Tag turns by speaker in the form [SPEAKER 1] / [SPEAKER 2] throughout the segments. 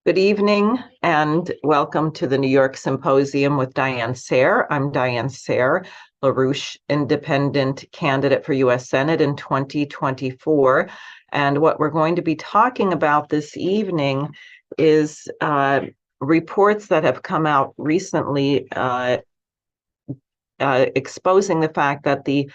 [SPEAKER 1] Good evening and welcome to the New York Symposium with Diane Sayre. I'm Diane Sayre, LaRouche Independent Candidate for U.S. Senate in 2024. And what we're going to be talking about this evening is reports that have come out recently exposing the fact that the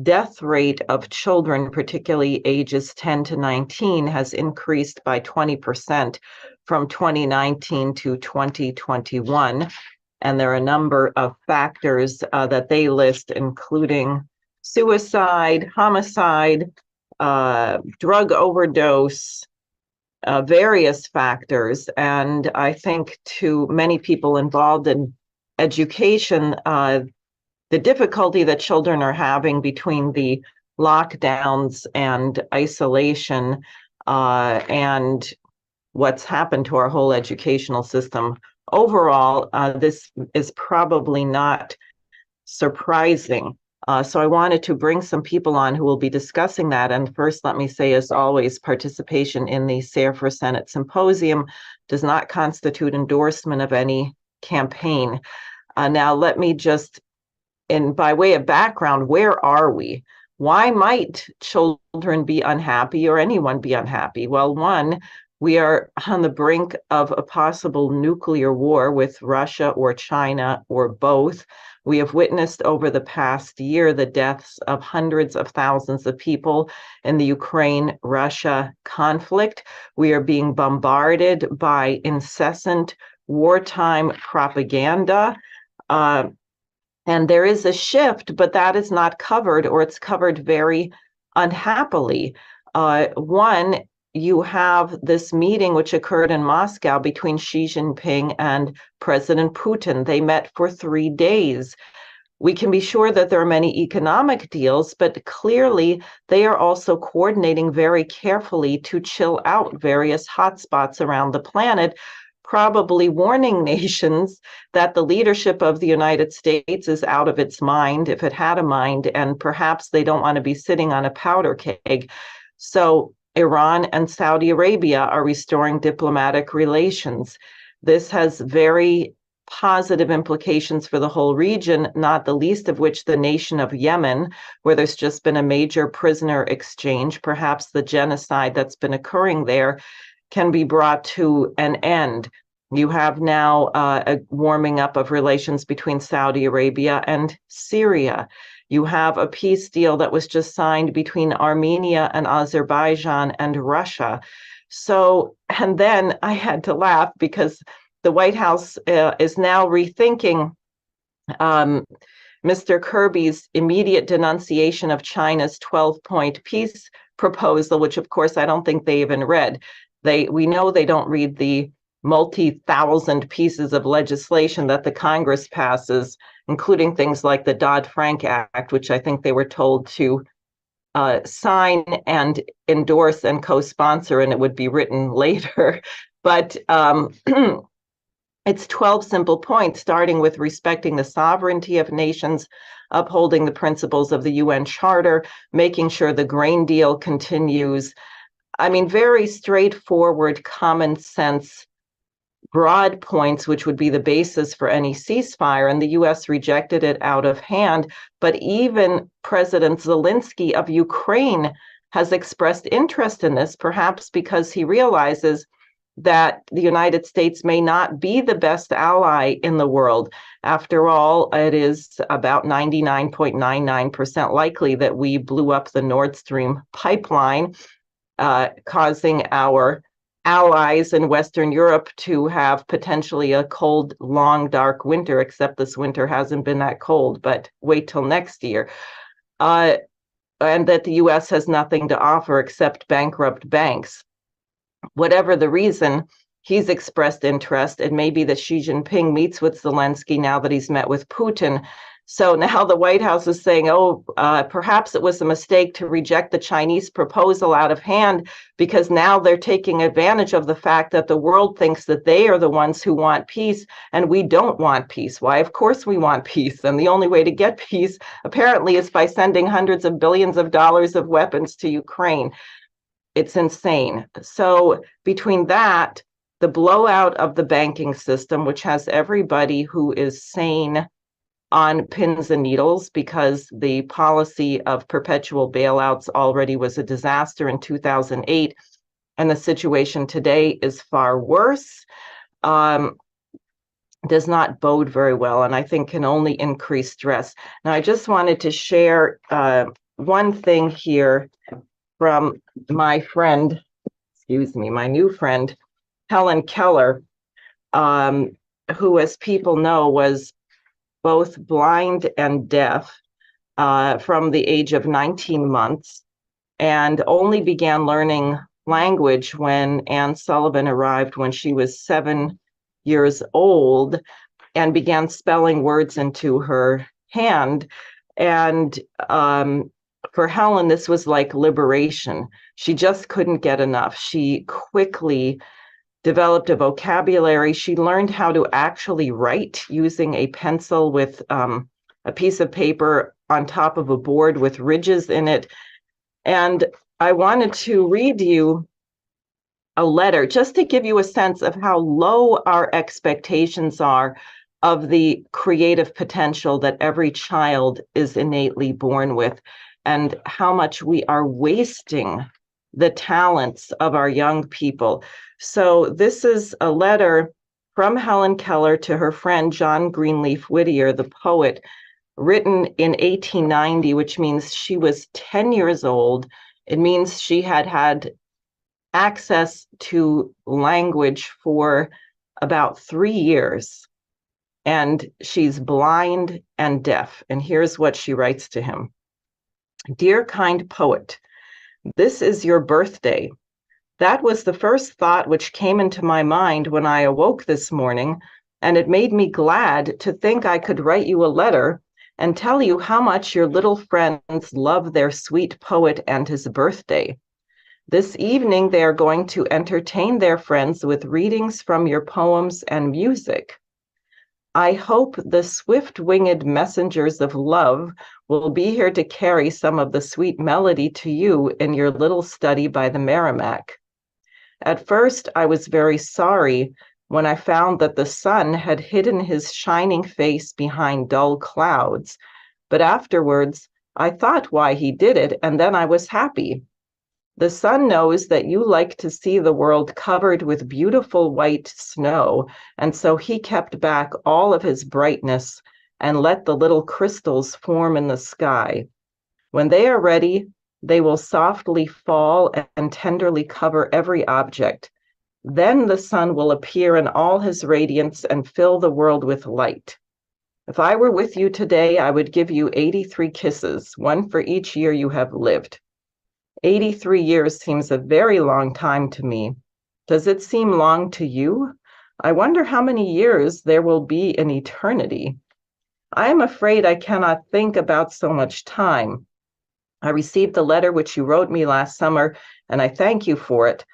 [SPEAKER 1] death rate of children, particularly ages 10 to 19, has increased by 20% from 2019 to 2021. And there are a number of factors that they list, including suicide, homicide, drug overdose, various factors. And I think to many people involved in education, the difficulty that children are having between the lockdowns and isolation and what's happened to our whole educational system overall, this is probably not surprising. So I wanted to bring some people on who will be discussing that. And first, let me say, as always, participation in the Sayre for Senate Symposium does not constitute endorsement of any campaign. Now, let me just, by way of background, where are we? Why might children be unhappy or anyone be unhappy? Well, one, we are on the brink of a possible nuclear war with Russia or China or both. We have witnessed over the past year the deaths of hundreds of thousands of people in the Ukraine-Russia conflict. We are being bombarded by incessant wartime propaganda. And there is a shift, but that is not covered, or it's covered very unhappily. One, you have this meeting which occurred in Moscow between Xi Jinping and President Putin. They met for 3 days. We can be sure that there are many economic deals, but clearly they are also coordinating very carefully to chill out various hotspots around the planet, probably warning nations that the leadership of the United States is out of its mind, if it had a mind, and perhaps they don't want to be sitting on a powder keg. So Iran and Saudi Arabia are restoring diplomatic relations. This has very positive implications for the whole region, not the least of which the nation of Yemen, where there's just been a major prisoner exchange. Perhaps the genocide that's been occurring there can be brought to an end. You have now a warming up of relations between Saudi Arabia and Syria. You have a peace deal that was just signed between Armenia and Azerbaijan and Russia. So, and then I had to laugh because the White House is now rethinking Mr. Kirby's immediate denunciation of China's 12-point peace proposal, which of course I don't think they even read. We know they don't read the multi-thousand pieces of legislation that the Congress passes, including things like the Dodd-Frank Act, which I think they were told to sign and endorse and co-sponsor, and it would be written later. But it's 12 simple points, starting with respecting the sovereignty of nations, upholding the principles of the UN Charter, making sure the grain deal continues. I mean, very straightforward, common sense, broad points, which would be the basis for any ceasefire. And the US rejected it out of hand. But even President Zelensky of Ukraine has expressed interest in this, perhaps because he realizes that the United States may not be the best ally in the world. After all, it is about 99.99% likely that we blew up the Nord Stream pipeline, causing our allies in Western Europe to have potentially a cold, long, dark winter, except this winter hasn't been that cold, but wait till next year. And that the US has nothing to offer except bankrupt banks. Whatever the reason, he's expressed interest. It may be that Xi Jinping meets with Zelensky now that he's met with Putin. So now the White House is saying, perhaps it was a mistake to reject the Chinese proposal out of hand, because now they're taking advantage of the fact that the world thinks that they are the ones who want peace and we don't want peace. Why? Of course we want peace. And the only way to get peace, apparently, is by sending hundreds of billions of dollars of weapons to Ukraine. It's insane. So between that the blowout of the banking system, which has everybody who is sane on pins and needles because the policy of perpetual bailouts already was a disaster in 2008, and the situation today is far worse, does not bode very well, and I think can only increase stress. Now, I just wanted to share one thing here from my friend, my new friend, Helen Keller, who, as people know, was both blind and deaf from the age of 19 months and only began learning language when Anne Sullivan arrived when she was 7 years old and began spelling words into her hand. And for Helen, this was like liberation. She just couldn't get enough. She quickly developed a vocabulary. She learned how to actually write using a pencil with a piece of paper on top of a board with ridges in it. And I wanted to read you a letter just to give you a sense of how low our expectations are of the creative potential that every child is innately born with, and how much we are wasting the talents of our young people. So this is a letter from Helen Keller to her friend John Greenleaf Whittier, the poet, written in 1890, which means she was 10 years old. It means she had had access to language for about 3 years, and she's blind and deaf. And here's what she writes to him. Dear kind poet, this is your birthday. That was the first thought which came into my mind when I awoke this morning, and it made me glad to think I could write you a letter and tell you how much your little friends love their sweet poet and his birthday. This evening, they are going to entertain their friends with readings from your poems and music. I hope the swift-winged messengers of love will be here to carry some of the sweet melody to you in your little study by the Merrimack. At first, I was very sorry when I found that the sun had hidden his shining face behind dull clouds, but afterwards, I thought why he did it, and then I was happy. The sun knows that you like to see the world covered with beautiful white snow, and so he kept back all of his brightness and let the little crystals form in the sky. When they are ready, they will softly fall and tenderly cover every object. Then the sun will appear in all his radiance and fill the world with light. If I were with you today, I would give you 83 kisses, one for each year you have lived. 83 years seems a very long time to me. Does it seem long to you? I wonder how many years there will be in eternity. I am afraid I cannot think about so much time. I received the letter which you wrote me last summer, and I thank you for it.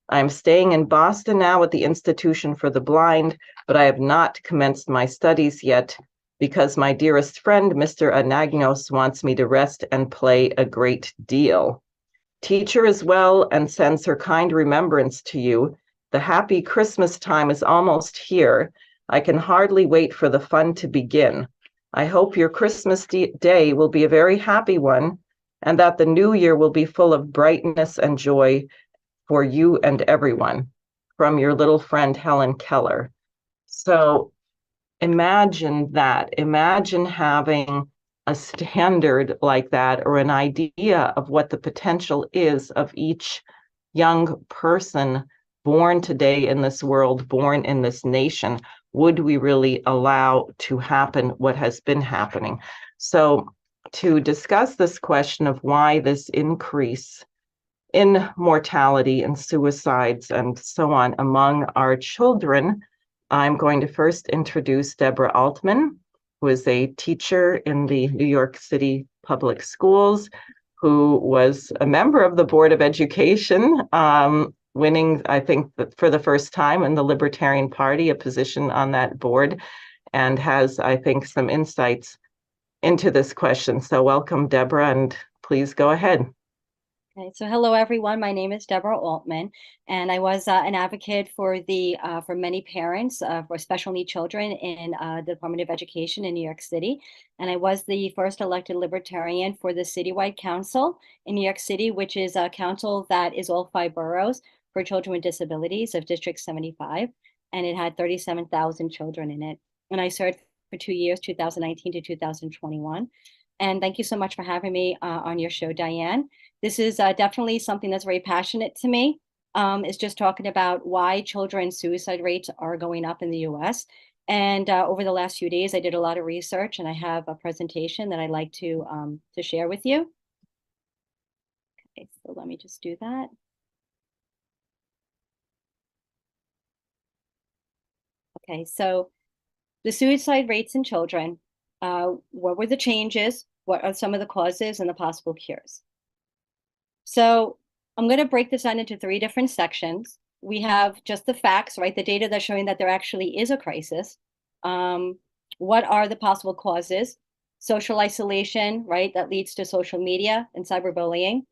[SPEAKER 1] I am staying in Boston now at the Institution for the Blind, but I have not commenced my studies yet because my dearest friend, Mr. Anagnos, wants me to rest and play a great deal. Teacher is well and sends her kind remembrance to you. The happy Christmas time is almost here. I can hardly wait for the fun to begin. I hope your Christmas day will be a very happy one, and that the new year will be full of brightness and joy for you and everyone. From your little friend, Helen Keller. So imagine that. Imagine having a standard like that, or an idea of what the potential is of each young person born today in this world, born in this nation. Would we really allow to happen what has been happening? So to discuss this question of why this increase in mortality and suicides and so on among our children, I'm going to first introduce Deborah Altman, who is a teacher in the New York City Public Schools, who was a member of the Board of Education, winning, I think, for the first time in the Libertarian Party, a position on that board, and has, I think, some insights into this question. So welcome, Deborah, and please go ahead.
[SPEAKER 2] Okay, so hello everyone. My name is Deborah Altman, and I was an advocate for for many parents for special need children in the Department of Education in New York City, and I was the first elected libertarian for the citywide council in New York City, which is a council that is all 5 boroughs for children with disabilities of District 75, and it had 37,000 children in it. And I served for 2 years, 2019 to 2021. And thank you so much for having me on your show, Diane. This is definitely something that's very passionate to me. Is just talking about why children's suicide rates are going up in the US. And over the last few days, I did a lot of research and I have a presentation that I'd like to share with you. Okay, so let me just do that. Okay, so the suicide rates in children, what were the changes? What are some of the causes and the possible cures? So I'm going to break this down into 3 different sections. We have just the facts, right? The data that's showing that there actually is a crisis. What are the possible causes? Social isolation, right? That leads to social media and cyberbullying.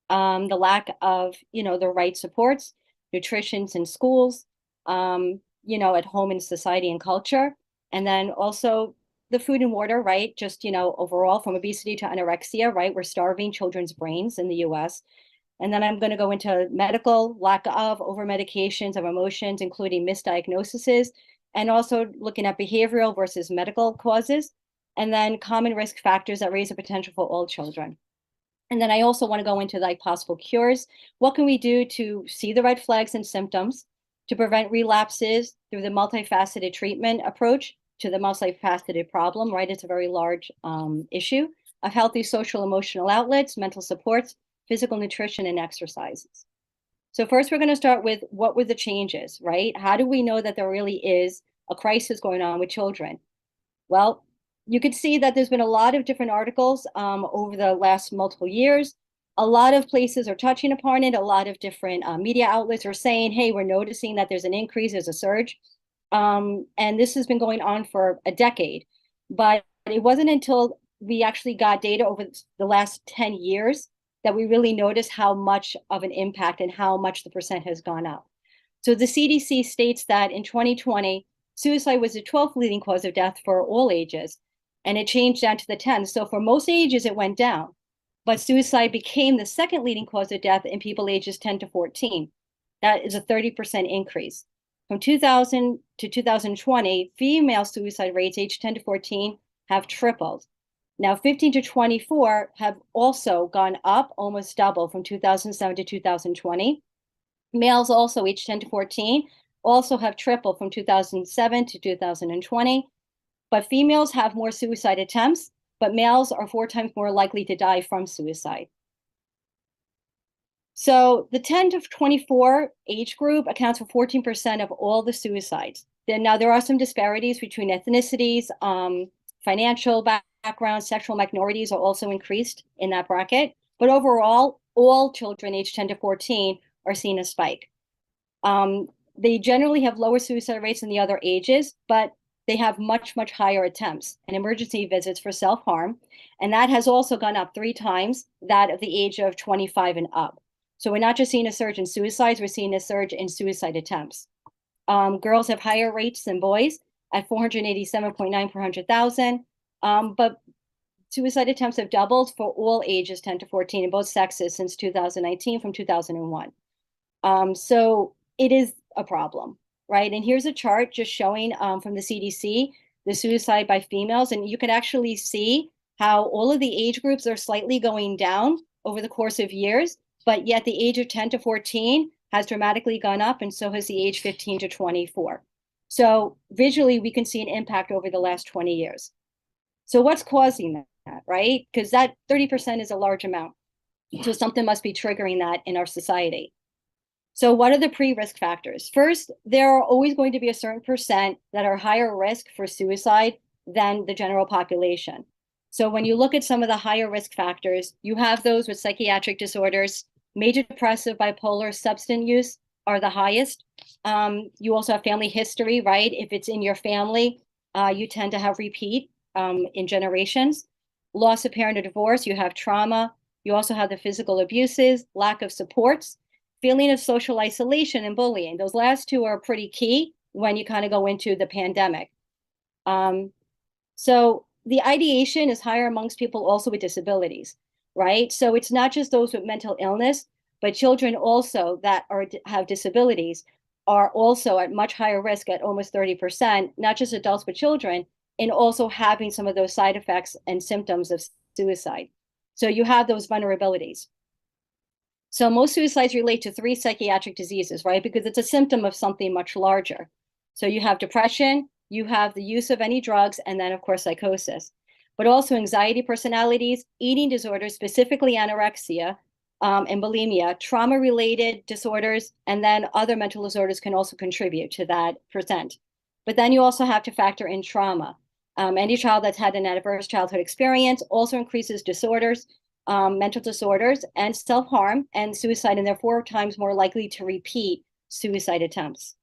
[SPEAKER 2] The lack of, the right supports, nutrition in schools, at home in society and culture. And then also the food and water, right? Just, overall from obesity to anorexia, right? We're starving children's brains in the US. And then I'm going to go into medical, lack of, over medications of emotions, including misdiagnoses, and also looking at behavioral versus medical causes, and then common risk factors that raise the potential for all children. And then I also want to go into like possible cures. What can we do to see the red flags and symptoms to prevent relapses through the multifaceted treatment approach to the multifaceted problem, right? It's a very large issue of healthy social emotional outlets, mental supports, physical nutrition, and exercises. So first, we're going to start with what were the changes, right? How do we know that there really is a crisis going on with children? Well, you could see that there's been a lot of different articles over the last multiple years. A lot of places are touching upon it. A lot of different media outlets are saying, hey, we're noticing that there's an increase, there's a surge. And this has been going on for a decade. But it wasn't until we actually got data over the last 10 years that we really noticed how much of an impact and how much the percent has gone up. So the CDC states that in 2020, suicide was the 12th leading cause of death for all ages, and it changed down to the 10th. So for most ages, it went down, but suicide became the second leading cause of death in people ages 10 to 14. That is a 30% increase. From 2000 to 2020, female suicide rates aged 10 to 14 have tripled. Now, 15 to 24 have also gone up, almost double from 2007 to 2020. Males also aged 10 to 14 also have tripled from 2007 to 2020. But females have more suicide attempts, but males are 4 times more likely to die from suicide. So the 10 to 24 age group accounts for 14% of all the suicides. Now, there are some disparities between ethnicities, financial backgrounds, sexual minorities are also increased in that bracket. But overall, all children aged 10 to 14 are seeing a spike. They generally have lower suicide rates than the other ages, but they have much, much higher attempts and emergency visits for self-harm. And that has also gone up 3 times that of the age of 25 and up. So we're not just seeing a surge in suicides, we're seeing a surge in suicide attempts. Girls have higher rates than boys at 487.9 per 100,000. But suicide attempts have doubled for all ages 10 to 14 in both sexes since 2019 from 2001. So it is a problem, right? And here's a chart just showing from the CDC, the suicide by females. And you can actually see how all of the age groups are slightly going down over the course of years, but yet the age of 10 to 14 has dramatically gone up, and so has the age 15 to 24. So visually, we can see an impact over the last 20 years. So what's causing that, right? Because that 30% is a large amount. So something must be triggering that in our society. So what are the pre-risk factors? First, there are always going to be a certain percent that are higher risk for suicide than the general population. So when you look at some of the higher risk factors, you have those with psychiatric disorders, major depressive, bipolar, substance use are the highest. You also have family history, right? If it's in your family, you tend to have repeat in generations. Loss of parent or divorce, you have trauma, You also have the physical abuses, lack of supports, feeling of social isolation and bullying. Those last two are pretty key when you kind of go into the pandemic. So the ideation is higher amongst people also with disabilities, right? So it's not just those with mental illness, but children also that have disabilities are also at much higher risk at almost 30%, not just adults, but children, and also having some of those side effects and symptoms of suicide. So you have those vulnerabilities. So most suicides relate to 3 psychiatric diseases, right? Because it's a symptom of something much larger. So you have depression, you have the use of any drugs, and then of course psychosis, but also anxiety personalities, eating disorders, specifically anorexia, and bulimia, trauma-related disorders, and then other mental disorders can also contribute to that percent. But then you also have to factor in trauma. Any child that's had an adverse childhood experience also increases disorders, mental disorders, and self-harm and suicide, and they're 4 times more likely to repeat suicide attempts.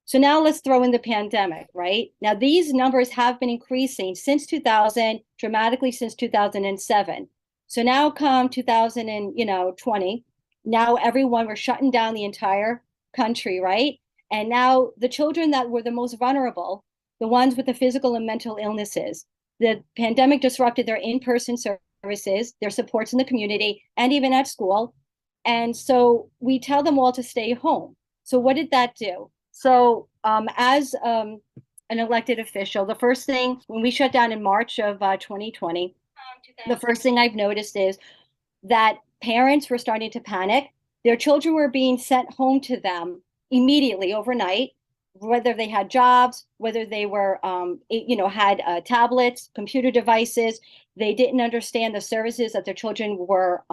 [SPEAKER 2] So now let's throw in the pandemic, right? Now these numbers have been increasing since 2000, dramatically since 2007. So now come 2020, now everyone, we're shutting down the entire country, right? And now the children that were the most vulnerable, the ones with the physical and mental illnesses, the pandemic disrupted their in-person services, their supports in the community, and even at school. And so we tell them all to stay home. So what did that do? So as an elected official, the first thing, when we shut down in March of 2020, the first thing I've noticed is that parents were starting to panic. Their children were being sent home to them immediately overnight, whether they had jobs, whether they were, had tablets, computer devices. They didn't understand the services that their children were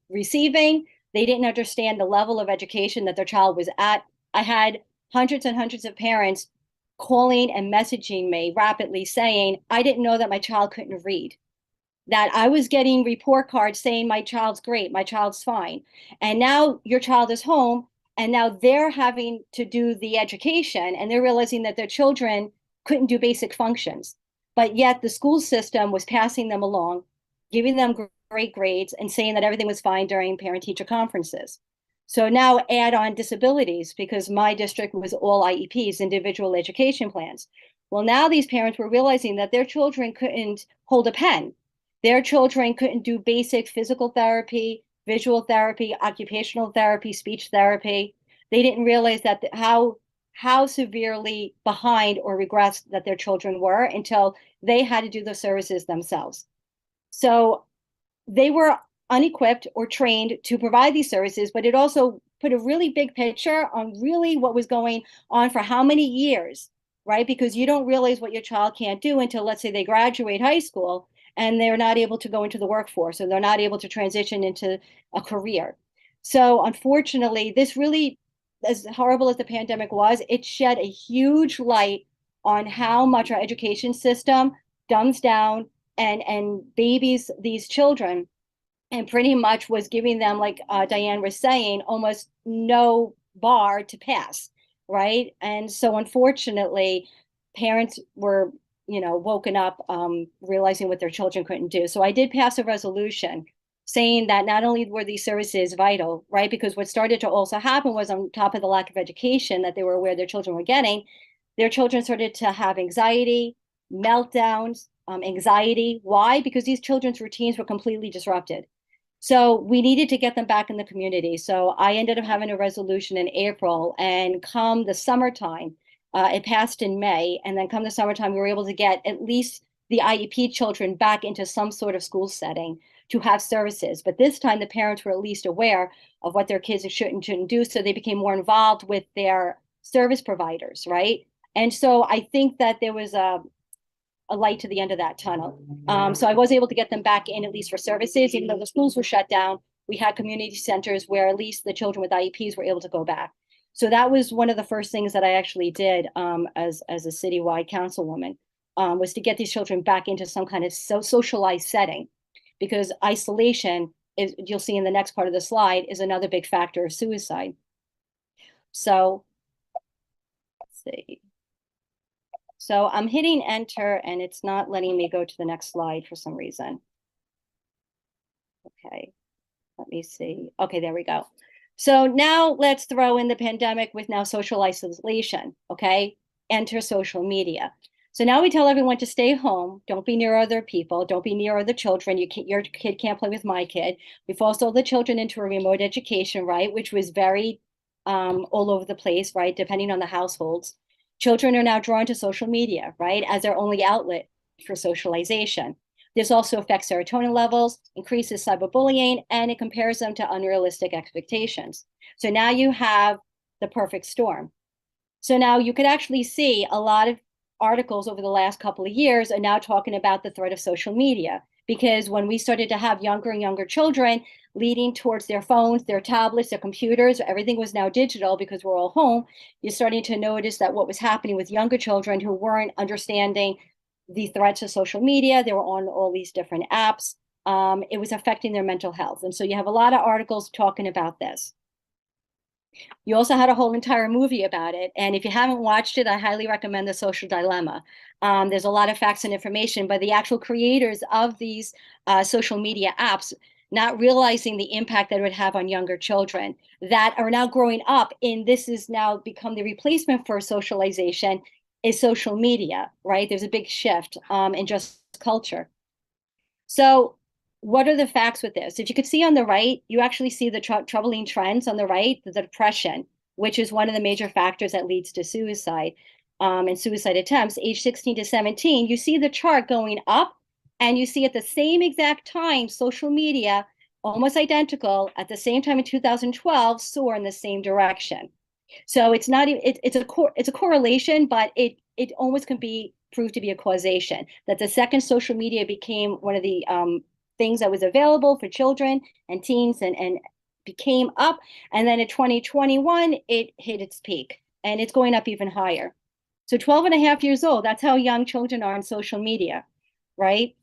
[SPEAKER 2] receiving. They didn't understand the level of education that their child was at. I had hundreds and hundreds of parents calling and messaging me rapidly saying, I didn't know that my child couldn't read, that I was getting report cards saying my child's great, my child's fine. And now your child is home, and now they're having to do the education, and they're realizing that their children couldn't do basic functions. But yet the school system was passing them along, giving them great grades, and saying that everything was fine during parent-teacher conferences. So now add on disabilities, because my district was all IEPs, individual education plans. Well, now these parents were realizing that their children couldn't hold a pen. Their children couldn't do basic physical therapy, visual therapy, occupational therapy, speech therapy. They didn't realize that how severely behind or regressed that their children were until they had to do the services themselves. So they were unequipped or trained to provide these services, but it also put a really big picture on really what was going on for how many years, right? Because you don't realize what your child can't do until, let's say, they graduate high school and they're not able to go into the workforce, or they're not able to transition into a career. So unfortunately, this really, as horrible as the pandemic was, it shed a huge light on how much our education system dumbs down and babies these children, and pretty much was giving them, like Diane was saying, almost no bar to pass, right? And so unfortunately, parents were, woken up, realizing what their children couldn't do. So I did pass a resolution saying that not only were these services vital, right? Because what started to also happen was, on top of the lack of education that they were aware their children were getting, their children started to have anxiety, meltdowns, anxiety. Why? Because these children's routines were completely disrupted. So we needed to get them back in the community. So I ended up having a resolution in April, and come the summertime, it passed in May, and then come the summertime, we were able to get at least the IEP children back into some sort of school setting to have services. But this time the parents were at least aware of what their kids should and shouldn't do, so they became more involved with their service providers, right? And so I think that there was a light to the end of that tunnel. So I was able to get them back in, at least for services, even though the schools were shut down. We had community centers where at least the children with IEPs were able to go back. So that was one of the first things that I actually did as a citywide councilwoman, was to get these children back into some kind of socialized setting, because isolation is, you'll see in the next part of the slide, is another big factor of suicide. So let's see. So I'm hitting enter and it's not letting me go to the next slide for some reason. Okay, let me see. Okay, there we go. So now let's throw in the pandemic with now social isolation, okay? Enter social media. So now we tell everyone to stay home, don't be near other people, don't be near other children. Your kid can't play with my kid. We forced all the children into a remote education, right? Which was very all over the place, right? Depending on the households. Children are now drawn to social media, right? As their only outlet for socialization. This also affects serotonin levels, increases cyberbullying, and it compares them to unrealistic expectations. So now you have the perfect storm. So now you could actually see a lot of articles over the last couple of years are now talking about the threat of social media. Because when we started to have younger and younger children leading towards their phones, their tablets, their computers, everything was now digital because we're all home, you're starting to notice that what was happening with younger children who weren't understanding the threats of social media, they were on all these different apps. It was affecting their mental health. And so you have a lot of articles talking about this. You also had a whole entire movie about it. And if you haven't watched it, I highly recommend The Social Dilemma. There's a lot of facts and information, but the actual creators of these social media apps, not realizing the impact that it would have on younger children that are now growing up in this has now become the replacement for socialization is social media, right? There's a big shift in just culture. So what are the facts with this? If you could see on the right, you actually see the troubling trends on the right, the depression, which is one of the major factors that leads to suicide and suicide attempts, age 16 to 17. You see the chart going up, and you see at the same exact time, social media, almost identical, at the same time in 2012, soar in the same direction. So it's not it's a correlation, but it almost can be proved to be a causation. That the second social media became one of the things that was available for children and teens and became up, and then in 2021 it hit its peak, and it's going up even higher. So 12 and a half years old, that's how young children are on social media, right?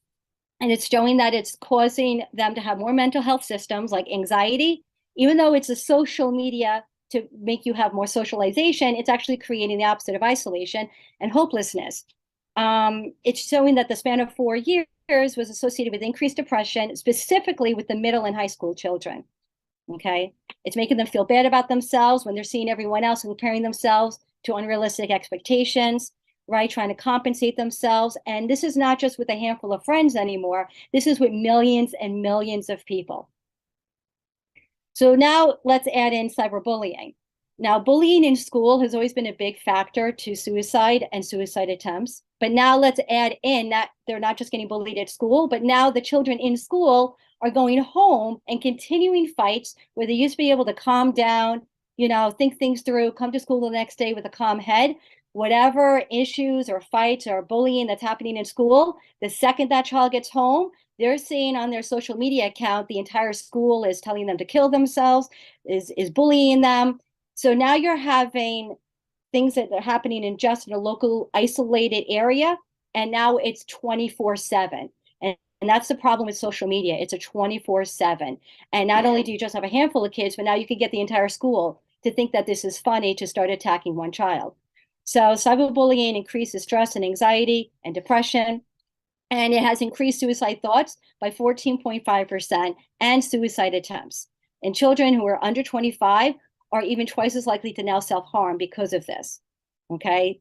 [SPEAKER 2] And it's showing that it's causing them to have more mental health systems like anxiety. Even though it's a social media to make you have more socialization, it's actually creating the opposite of isolation and hopelessness. It's showing that the span of 4 years was associated with increased depression, specifically with the middle and high school children. Okay, it's making them feel bad about themselves when they're seeing everyone else and comparing themselves to unrealistic expectations, right? Trying to compensate themselves. And this is not just with a handful of friends anymore. This is with millions and millions of people. So now let's add in cyberbullying. Now, bullying in school has always been a big factor to suicide and suicide attempts. But now let's add in that they're not just getting bullied at school, but now the children in school are going home and continuing fights where they used to be able to calm down, think things through, come to school the next day with a calm head. Whatever issues or fights or bullying that's happening in school, the second that child gets home, they're seeing on their social media account the entire school is telling them to kill themselves, is bullying them. So now you're having things that are happening in a local isolated area, and now it's 24/7. And that's the problem with social media. It's a 24/7. And not only do you just have a handful of kids, but now you can get the entire school to think that this is funny to start attacking one child. So cyberbullying increases stress and anxiety and depression, and it has increased suicide thoughts by 14.5% and suicide attempts. And children who are under 25 are even twice as likely to now self-harm because of this, okay?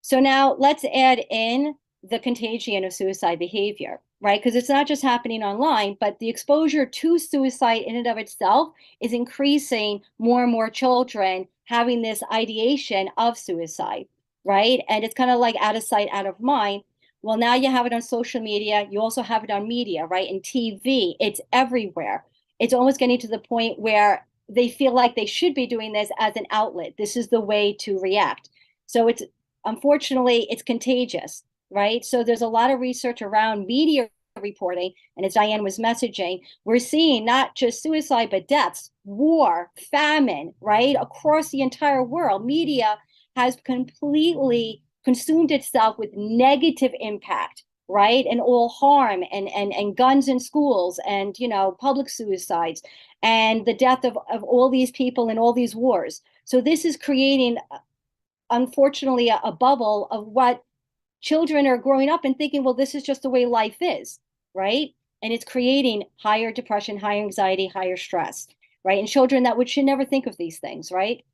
[SPEAKER 2] So now let's add in the contagion of suicide behavior, right? Because it's not just happening online, but the exposure to suicide in and of itself is increasing more and more children having this ideation of suicide, right? And it's kind of like out of sight, out of mind. Well, now you have it on social media. You also have it on media, right? In TV, it's everywhere. It's almost getting to the point where they feel like they should be doing this as an outlet. This is the way to react. So it's unfortunately, it's contagious, right? So there's a lot of research around media reporting, and as Diane was messaging, we're seeing not just suicide, but deaths, war, famine, right? Across the entire world, media has completely consumed itself with negative impact, right? And all harm and guns in schools and, public suicides and the death of all these people in all these wars. So this is creating, unfortunately, a bubble of what children are growing up and thinking, well, this is just the way life is, right? and it's creating higher depression, higher anxiety, higher stress, right? In children that should never think of these things, right?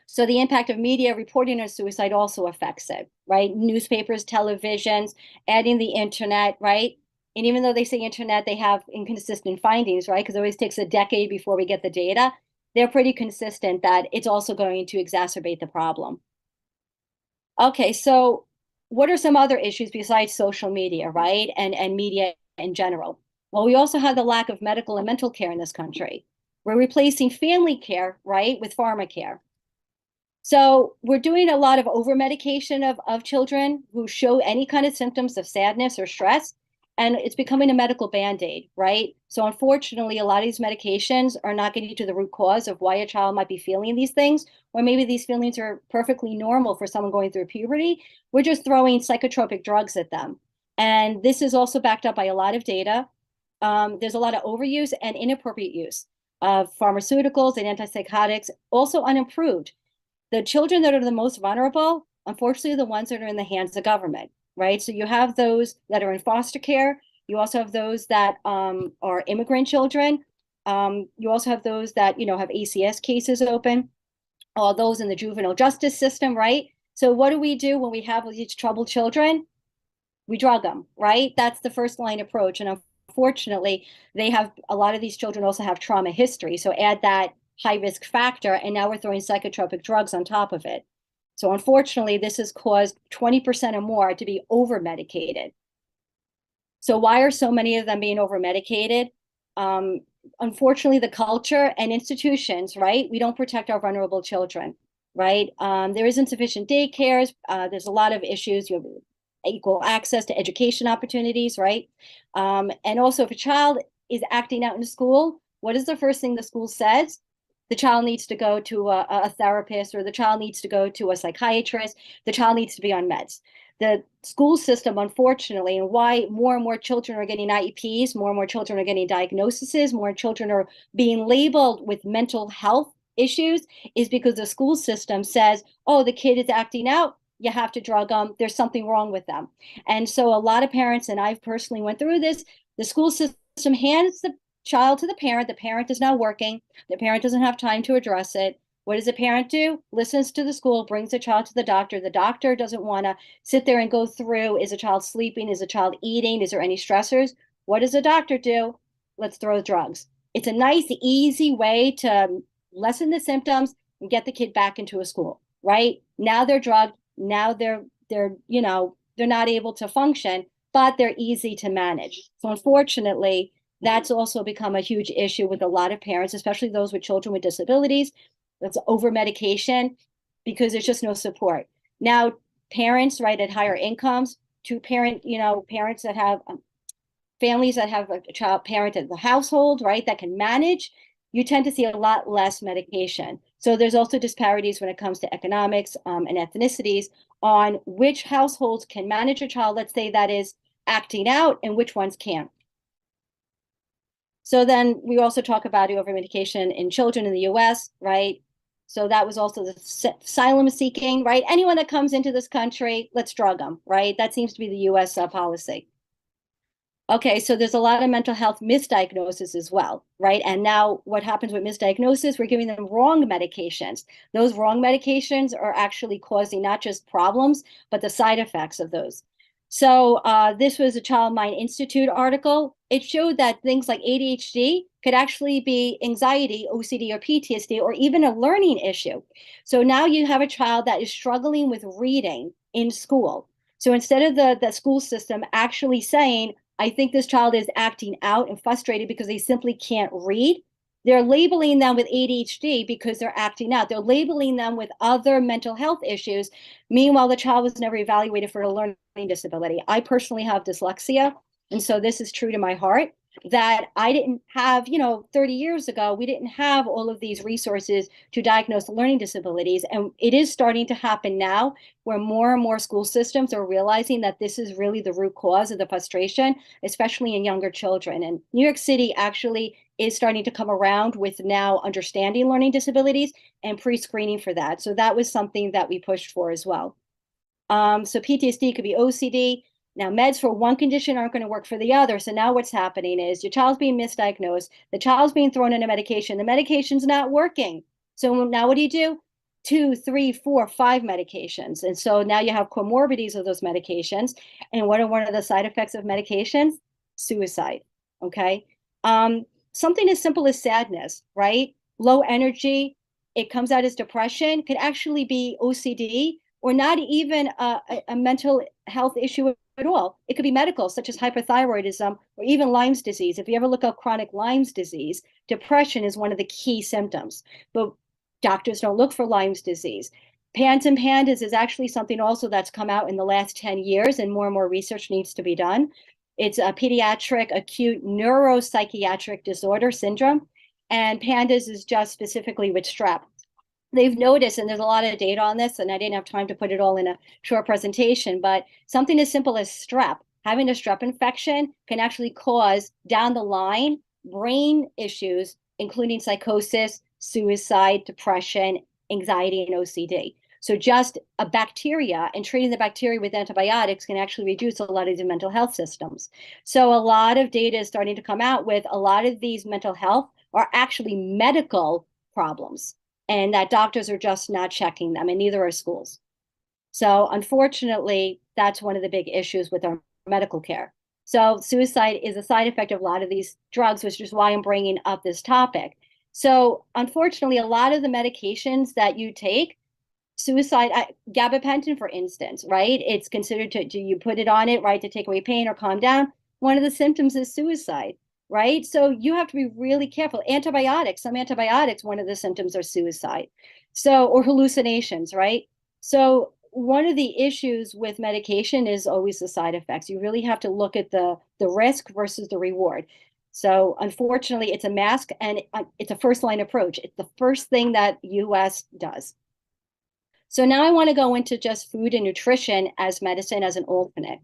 [SPEAKER 2] So the impact of media reporting on suicide also affects it, right? Newspapers, televisions, adding the internet, right? And even though they say internet, they have inconsistent findings, right? Because it always takes a decade before we get the data. They're pretty consistent that it's also going to exacerbate the problem. Okay, so what are some other issues besides social media, right? And media in general? Well, we also have the lack of medical and mental care in this country. We're replacing family care, right, with pharmacare. So we're doing a lot of over medication of children who show any kind of symptoms of sadness or stress, and it's becoming a medical band-aid, right? So unfortunately, a lot of these medications are not getting to the root cause of why a child might be feeling these things, or maybe these feelings are perfectly normal for someone going through puberty. We're just throwing psychotropic drugs at them. And this is also backed up by a lot of data. There's a lot of overuse and inappropriate use of pharmaceuticals and antipsychotics, also unimproved. The children that are the most vulnerable, unfortunately, are the ones that are in the hands of government, right? So you have those that are in foster care. You also have those that are immigrant children. You also have those that, have ACS cases open, all those in the juvenile justice system, right? So what do we do when we have these troubled children? We drug them, right? That's the first line approach. And unfortunately, a lot of these children also have trauma history. So add that high risk factor, and now we're throwing psychotropic drugs on top of it. So unfortunately, this has caused 20% or more to be over medicated. So why are so many of them being over medicated? Unfortunately, the culture and institutions, right? We don't protect our vulnerable children, right? There isn't sufficient daycares. There's a lot of issues. You have equal access to education opportunities, right? And also, if a child is acting out in school, what is the first thing the school says? The child needs to go to a therapist, or the child needs to go to a psychiatrist. The child needs to be on meds. The school system, unfortunately, and why more and more children are getting IEPs, more and more children are getting diagnoses, more children are being labeled with mental health issues, is because the school system says, oh, the kid is acting out, you have to drug them, there's something wrong with them. And so a lot of parents, and I've personally went through this, the school system hands the child to the parent is now working, the parent doesn't have time to address it. What does the parent do? Listens to the school, brings the child to the doctor doesn't want to sit there and go through, is a child sleeping, is a child eating, is there any stressors? What does the doctor do? Let's throw drugs. It's a nice, easy way to lessen the symptoms and get the kid back into a school, right? Now they're drugged, now they're not able to function, but they're easy to manage. So unfortunately, that's also become a huge issue with a lot of parents, especially those with children with disabilities. That's over medication because there's just no support. Now, parents, right, at higher incomes, parents that have families that have a child parent in the household, right, that can manage, you tend to see a lot less medication. So there's also disparities when it comes to economics and ethnicities on which households can manage a child, let's say, that is acting out, and which ones can't. So then we also talk about over-medication in children in the US, right? So that was also the asylum seeking, right? Anyone that comes into this country, let's drug them, right? That seems to be the US policy. Okay, so there's a lot of mental health misdiagnosis as well, right? And now what happens with misdiagnosis, we're giving them wrong medications. Those wrong medications are actually causing not just problems, but the side effects of those. So this was a Child Mind Institute article. It showed that things like ADHD could actually be anxiety, OCD, or PTSD, or even a learning issue. So now you have a child that is struggling with reading in school. So instead of the school system actually saying, I think this child is acting out and frustrated because they simply can't read, they're labeling them with ADHD because they're acting out. They're labeling them with other mental health issues. Meanwhile, the child was never evaluated for a learning disability. I personally have dyslexia, and so this is true to my heart, that I didn't have, 30 years ago, we didn't have all of these resources to diagnose learning disabilities. And it is starting to happen now, where more and more school systems are realizing that this is really the root cause of the frustration, especially in younger children. And New York City actually is starting to come around with now understanding learning disabilities and pre-screening for that. So that was something that we pushed for as well. So PTSD could be OCD. Now, meds for one condition aren't going to work for the other. So now what's happening is your child's being misdiagnosed, the child's being thrown in a medication, the medication's not working. So now what do? 2, 3, 4, 5 medications. And so now you have comorbidities of those medications. And what are one of the side effects of medications? Suicide. Okay. Something as simple as sadness, right? Low energy, it comes out as depression, could actually be OCD or not even a mental health issue at all. It could be medical, such as hypothyroidism or even Lyme's disease. If you ever look up chronic Lyme's disease, depression is one of the key symptoms, but doctors don't look for Lyme's disease. PANS and PANDAS is actually something also that's come out in the last 10 years, and more research needs to be done. It's a pediatric acute neuropsychiatric disorder syndrome, and PANDAS is just specifically with strep. They've noticed, and there's a lot of data on this, and I didn't have time to put it all in a short presentation, but something as simple as strep, having a strep infection can actually cause down the line brain issues, including psychosis, suicide, depression, anxiety, and OCD. So just a bacteria and treating the bacteria with antibiotics can actually reduce a lot of the mental health systems. So a lot of data is starting to come out with a lot of these mental health are actually medical problems, and that doctors are just not checking them, and neither are schools. So unfortunately, that's one of the big issues with our medical care. So suicide is a side effect of a lot of these drugs, which is why I'm bringing up this topic. So unfortunately, a lot of the medications that you take, suicide, gabapentin, for instance, right? It's considered to you put it on it, right, to take away pain or calm down. One of the symptoms is suicide, right? So you have to be really careful. Antibiotics, some antibiotics, one of the symptoms are suicide. So, or hallucinations, right? So one of the issues with medication is always the side effects. You really have to look at the risk versus the reward. So unfortunately, it's a mask, and it's a first line approach. It's the first thing that US does. So now I want to go into just food and nutrition as medicine as an alternate.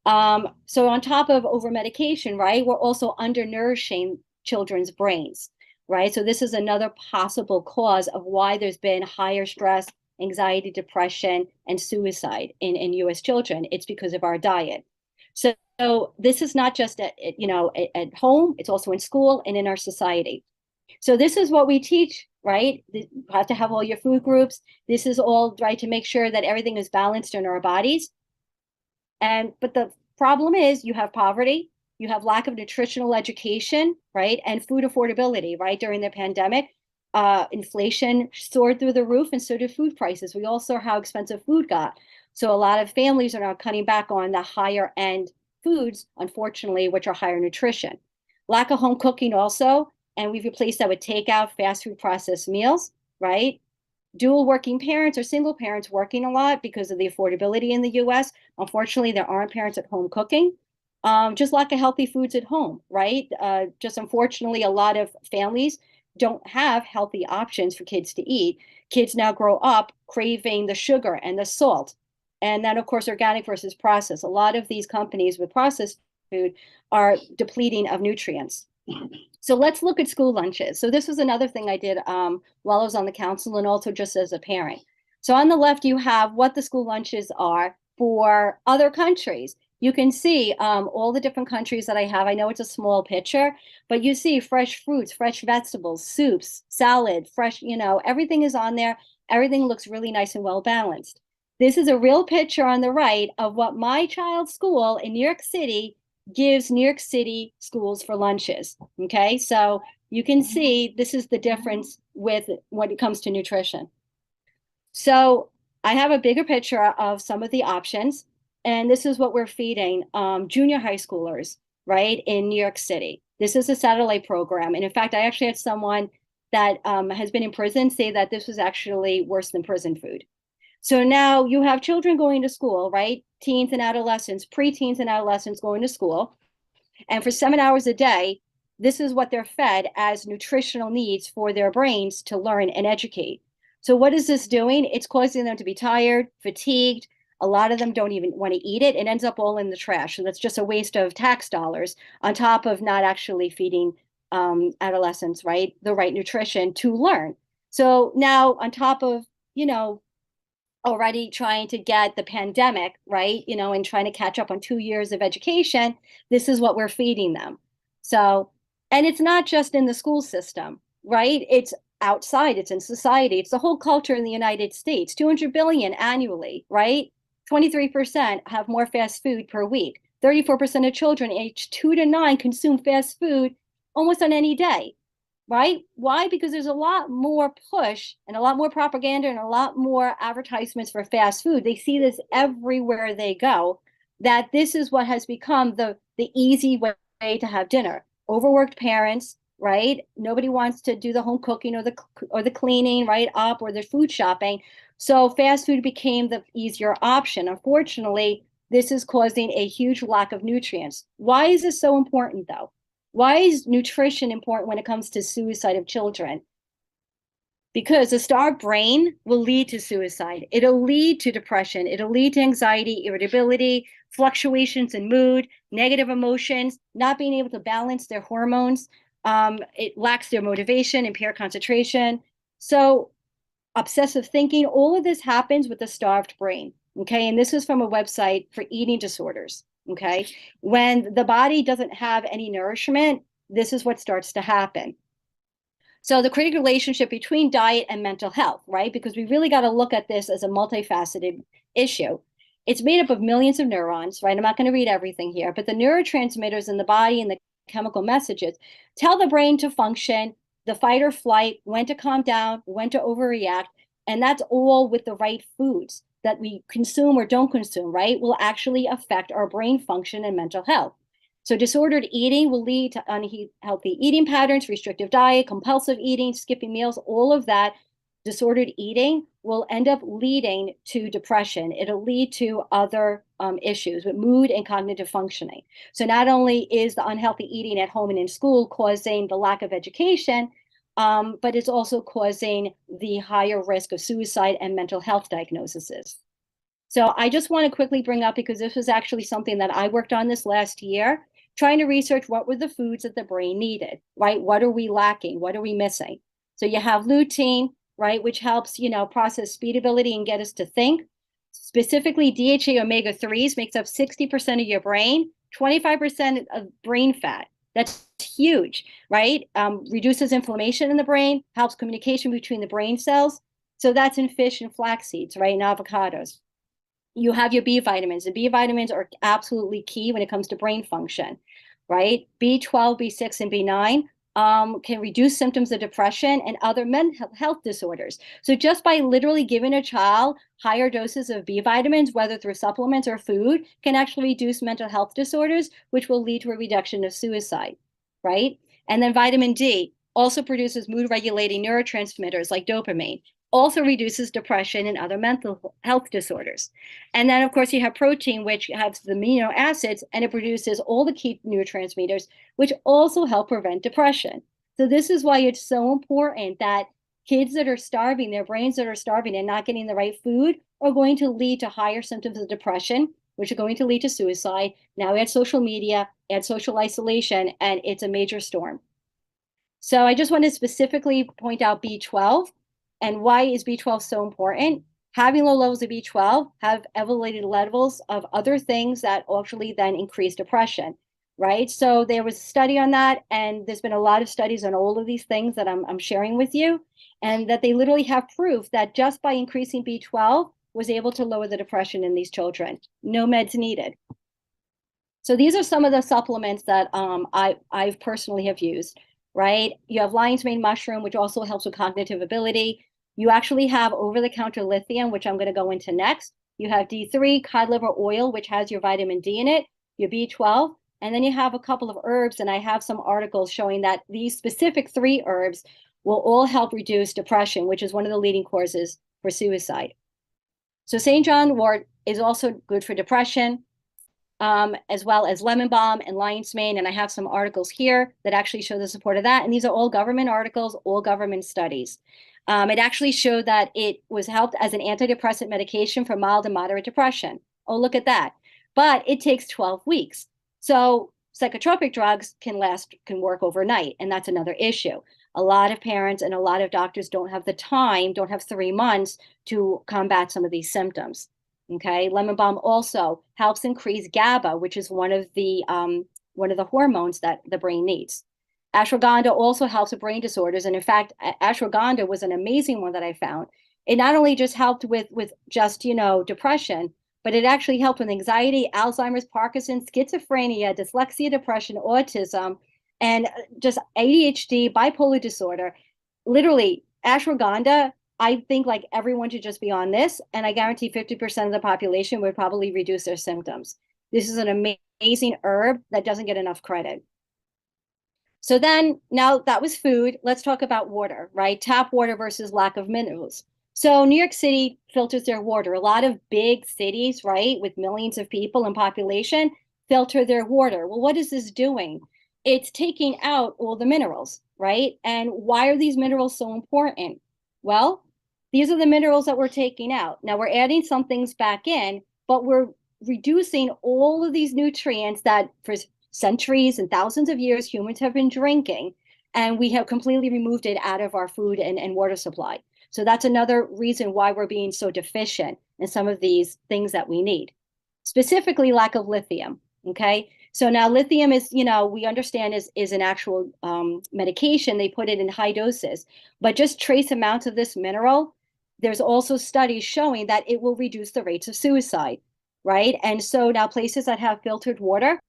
[SPEAKER 2] So on top of over medication, right, we're also undernourishing children's brains, right? So this is another possible cause of why there's been higher stress, anxiety, depression, and suicide in US children. It's because of our diet. So this is not just at home, it's also in school and in our society. So this is what we teach, right? You have to have all your food groups. This is all right to make sure that everything is balanced in our bodies. But the problem is you have poverty, you have lack of nutritional education, right? And food affordability, right? During the pandemic, inflation soared through the roof, and so did food prices. We all saw how expensive food got. So a lot of families are now cutting back on the higher end foods, unfortunately, which are higher nutrition. Lack of home cooking also, and we've replaced that with takeout, fast food, processed meals, right? Dual working parents or single parents working a lot because of the affordability in the US. Unfortunately, there aren't parents at home cooking. Just lack of healthy foods at home, right? Just unfortunately, a lot of families don't have healthy options for kids to eat. Kids now grow up craving the sugar and the salt. And then, of course, organic versus processed. A lot of these companies with processed food are depleting of nutrients. So let's look at school lunches. So this was another thing I did while I was on the council and also just as a parent. So on the left, you have what the school lunches are for other countries. You can see all the different countries that I have. I know it's a small picture, but you see fresh fruits, fresh vegetables, soups, salad, fresh, everything is on there. Everything looks really nice and well balanced. This is a real picture on the right of what my child's school in New York City gives New York City schools for lunches. Okay, so you can see this is the difference with when it comes to nutrition. So I have a bigger picture of some of the options, and this is what we're feeding junior high schoolers, right, in New York City. This is a satellite program. And in fact, I actually had someone that has been in prison say that this was actually worse than prison food. So now you have children going to school, right? Teens and adolescents, preteens and adolescents going to school. And for 7 hours a day, this is what they're fed as nutritional needs for their brains to learn and educate. So what is this doing? It's causing them to be tired, fatigued. A lot of them don't even want to eat it. It ends up all in the trash. So that's just a waste of tax dollars on top of not actually feeding adolescents, right, the right nutrition to learn. So now on top of, already trying to get the pandemic, right? And trying to catch up on 2 years of education, this is what we're feeding them. So, and it's not just in the school system, right? It's outside, it's in society. It's the whole culture in the United States, 200 billion annually, right? 23% have more fast food per week. 34% of children aged 2 to 9 consume fast food almost on any day, right? Why? Because there's a lot more push and a lot more propaganda and a lot more advertisements for fast food. They see this everywhere they go, that this is what has become the easy way to have dinner. Overworked parents, right? Nobody wants to do the home cooking or the cleaning, right, up, or the food shopping. So fast food became the easier option. Unfortunately, this is causing a huge lack of nutrients. Why is this so important, though? Why is nutrition important when it comes to suicide of children? Because a starved brain will lead to suicide. It'll lead to depression. It'll lead to anxiety, irritability, fluctuations in mood, negative emotions, not being able to balance their hormones. It lacks their motivation, impaired concentration. So obsessive thinking, all of this happens with a starved brain. Okay. And this is from a website for eating disorders. Okay. When the body doesn't have any nourishment, this is what starts to happen. So the critical relationship between diet and mental health, right? Because we really got to look at this as a multifaceted issue. It's made up of millions of neurons, right? I'm not going to read everything here, but the neurotransmitters in the body and the chemical messages tell the brain to function, the fight or flight, when to calm down, when to overreact. And that's all with the right foods that we consume or don't consume, right? Will actually affect our brain function and mental health. So disordered eating will lead to unhealthy eating patterns, restrictive diet, compulsive eating, skipping meals, all of that. Disordered eating will end up leading to depression. It'll lead to other issues with mood and cognitive functioning. So not only is the unhealthy eating at home and in school causing the lack of education, but it's also causing the higher risk of suicide and mental health diagnoses. So I just want to quickly bring up, because this was actually something that I worked on this last year, trying to research what were the foods that the brain needed, right? What are we lacking? What are we missing? So you have lutein, right, which helps, process speed ability and get us to think. Specifically, DHA omega-3s makes up 60% of your brain, 25% of brain fat. That's huge, right? Reduces inflammation in the brain, helps communication between the brain cells. So that's in fish and flax seeds, right, and avocados. You have your B vitamins. The B vitamins are absolutely key when it comes to brain function, right? B12, B6, and B9 can reduce symptoms of depression and other mental health disorders. So just by literally giving a child higher doses of B vitamins, whether through supplements or food, can actually reduce mental health disorders, which will lead to a reduction of suicide, right? And then vitamin D also produces mood regulating neurotransmitters like dopamine, also reduces depression and other mental health disorders. And then, of course, you have protein, which has the amino acids, and it produces all the key neurotransmitters, which also help prevent depression. So this is why it's so important that kids that are starving, their brains that are starving and not getting the right food, are going to lead to higher symptoms of depression, which are going to lead to suicide. Now add social media, add social isolation, and it's a major storm. So I just want to specifically point out B12. And why is B12 so important? Having low levels of B12 have elevated levels of other things that actually then increase depression, right? So there was a study on that, and there's been a lot of studies on all of these things that I'm sharing with you, and that they literally have proof that just by increasing B12 was able to lower the depression in these children. No meds needed. So these are some of the supplements that I personally have used, right? You have lion's mane mushroom, which also helps with cognitive ability. You actually have over-the-counter lithium, which I'm going to go into next. You have D3, cod liver oil, which has your vitamin D in it, your B12, and then you have a couple of herbs, and I have some articles showing that these specific 3 herbs will all help reduce depression, which is one of the leading causes for suicide. So St. John wort is also good for depression, as well as lemon balm and lion's mane. And I have some articles here that actually show the support of that. And these are all government articles, all government studies. It actually showed that it was helped as an antidepressant medication for mild and moderate depression. Oh, look at that. But it takes 12 weeks. So psychotropic drugs can work overnight, and that's another issue. A lot of parents and a lot of doctors don't have the time, don't have 3 months to combat some of these symptoms. Okay, lemon balm also helps increase GABA, which is one of the hormones that the brain needs. Ashwagandha also helps with brain disorders, and in fact, ashwagandha was an amazing one that I found. It not only just helped with just depression, but it actually helped with anxiety, Alzheimer's, Parkinson's, schizophrenia, dyslexia, depression, autism, and just ADHD, bipolar disorder. Literally, ashwagandha, I think like everyone should just be on this, and I guarantee 50% of the population would probably reduce their symptoms. This is an amazing herb that doesn't get enough credit. So then, now that was food, let's talk about water, right? Tap water versus lack of minerals. So New York City filters their water. A lot of big cities, right, with millions of people and population, filter their water. Well, what is this doing? It's taking out all the minerals, right? And why are these minerals so important? Well, these are the minerals that we're taking out. Now we're adding some things back in, but we're reducing all of these nutrients that for centuries and thousands of years humans have been drinking, and we have completely removed it out of our food and water supply. So that's another reason why we're being so deficient in some of these things that we need, specifically lack of lithium. Okay, so now lithium is, we understand is an actual medication. They put it in high doses, but just trace amounts of this mineral, there's also studies showing that it will reduce the rates of suicide, right? And so now places that have filtered water,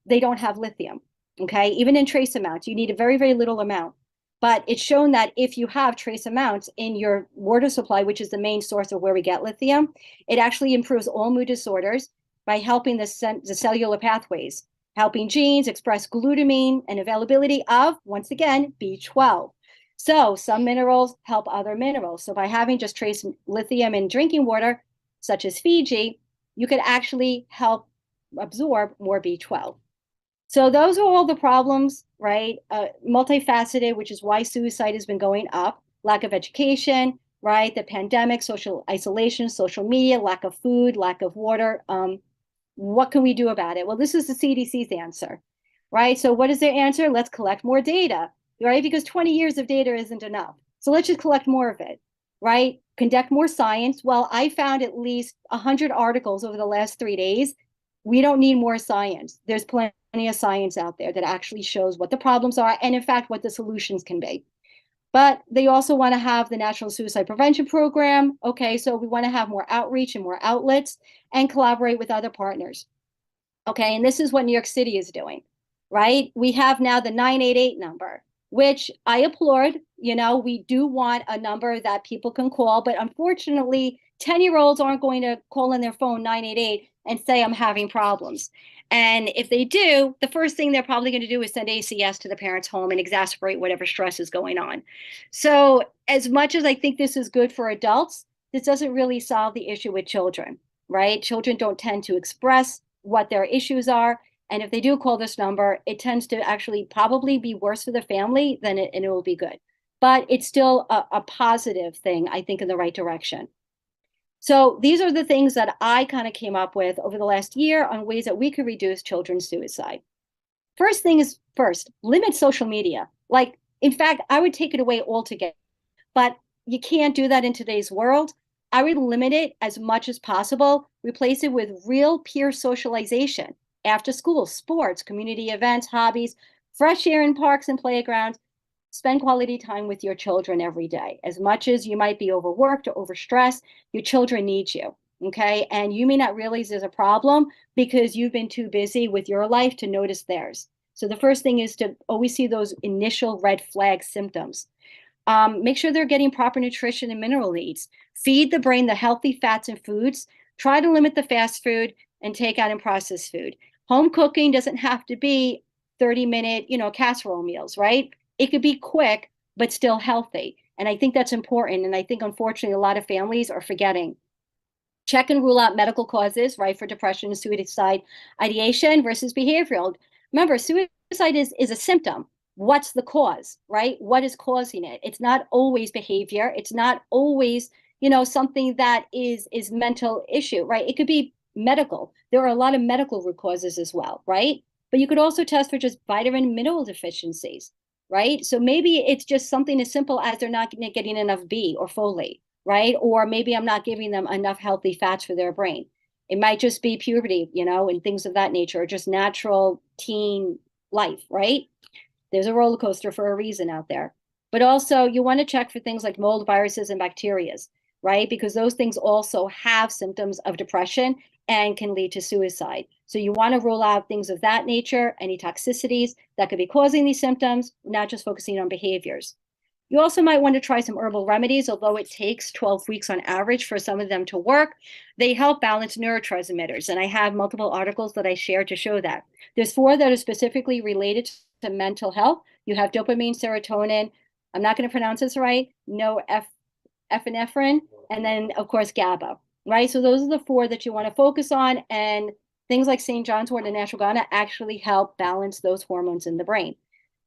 [SPEAKER 2] they don't have lithium. Okay, even in trace amounts, you need a very, very little amount. But it's shown that if you have trace amounts in your water supply, which is the main source of where we get lithium, it actually improves all mood disorders by helping the cellular pathways, helping genes express glutamine and availability of, once again, B12. So some minerals help other minerals. So by having just trace lithium in drinking water, such as Fiji, you could actually help absorb more B12. So those are all the problems, right? Multifaceted, which is why suicide has been going up. Lack of education, right? The pandemic, social isolation, social media, lack of food, lack of water. What can we do about it? Well, this is the CDC's answer, right? So what is their answer? Let's collect more data, right? Because 20 years of data isn't enough. So let's just collect more of it, right? Conduct more science. Well, I found at least 100 articles over the last 3 days. We don't need more science. There's plenty of science out there that actually shows what the problems are and, in fact, what the solutions can be. But they also want to have the National Suicide Prevention Program. Okay, so we want to have more outreach and more outlets and collaborate with other partners. Okay, and this is what New York City is doing, right? We have now the 988 number, which I applaud. We do want a number that people can call, but unfortunately, 10-year-olds aren't going to call in their phone 988 and say, I'm having problems. And if they do, the first thing they're probably going to do is send ACS to the parents' home and exacerbate whatever stress is going on. So as much as I think this is good for adults, this doesn't really solve the issue with children, right? Children don't tend to express what their issues are. And if they do call this number, it tends to actually probably be worse for the family than it will be good. But it's still a positive thing, I think, in the right direction. So these are the things that I kind of came up with over the last year on ways that we could reduce children's suicide. First thing is first, limit social media. Like, in fact, I would take it away altogether. But you can't do that in today's world. I would limit it as much as possible, replace it with real peer socialization, after school, sports, community events, hobbies, fresh air in parks and playgrounds. Spend quality time with your children every day. As much as you might be overworked or overstressed, your children need you, okay? And you may not realize there's a problem because you've been too busy with your life to notice theirs. So the first thing is to always see those initial red flag symptoms. Make sure they're getting proper nutrition and mineral needs. Feed the brain the healthy fats and foods. Try to limit the fast food and take out and processed food. Home cooking doesn't have to be 30-minute, casserole meals, right? It could be quick, but still healthy. And I think that's important. And I think, unfortunately, a lot of families are forgetting. Check and rule out medical causes, right, for depression and suicide ideation versus behavioral. Remember, suicide is a symptom. What's the cause, right? What is causing it? It's not always behavior. It's not always, something that is mental issue, right? It could be medical. There are a lot of medical root causes as well, right? But you could also test for just vitamin and mineral deficiencies, right? So maybe it's just something as simple as they're not getting enough B or folate, right? Or maybe I'm not giving them enough healthy fats for their brain. It might just be puberty, and things of that nature, or just natural teen life, right? There's a roller coaster for a reason out there. But also, you want to check for things like mold, viruses, and bacterias, right? Because those things also have symptoms of depression and can lead to suicide. So you want to rule out things of that nature, any toxicities that could be causing these symptoms, not just focusing on behaviors. You also might want to try some herbal remedies, although it takes 12 weeks on average for some of them to work. They help balance neurotransmitters, and I have multiple articles that I share to show that. There's 4 that are specifically related to mental health. You have dopamine, serotonin. I'm not going to pronounce this right. No epinephrine, and then of course GABA. Right. So those are the 4 that you want to focus on, and things like St. John's wort and ashwagandha actually help balance those hormones in the brain.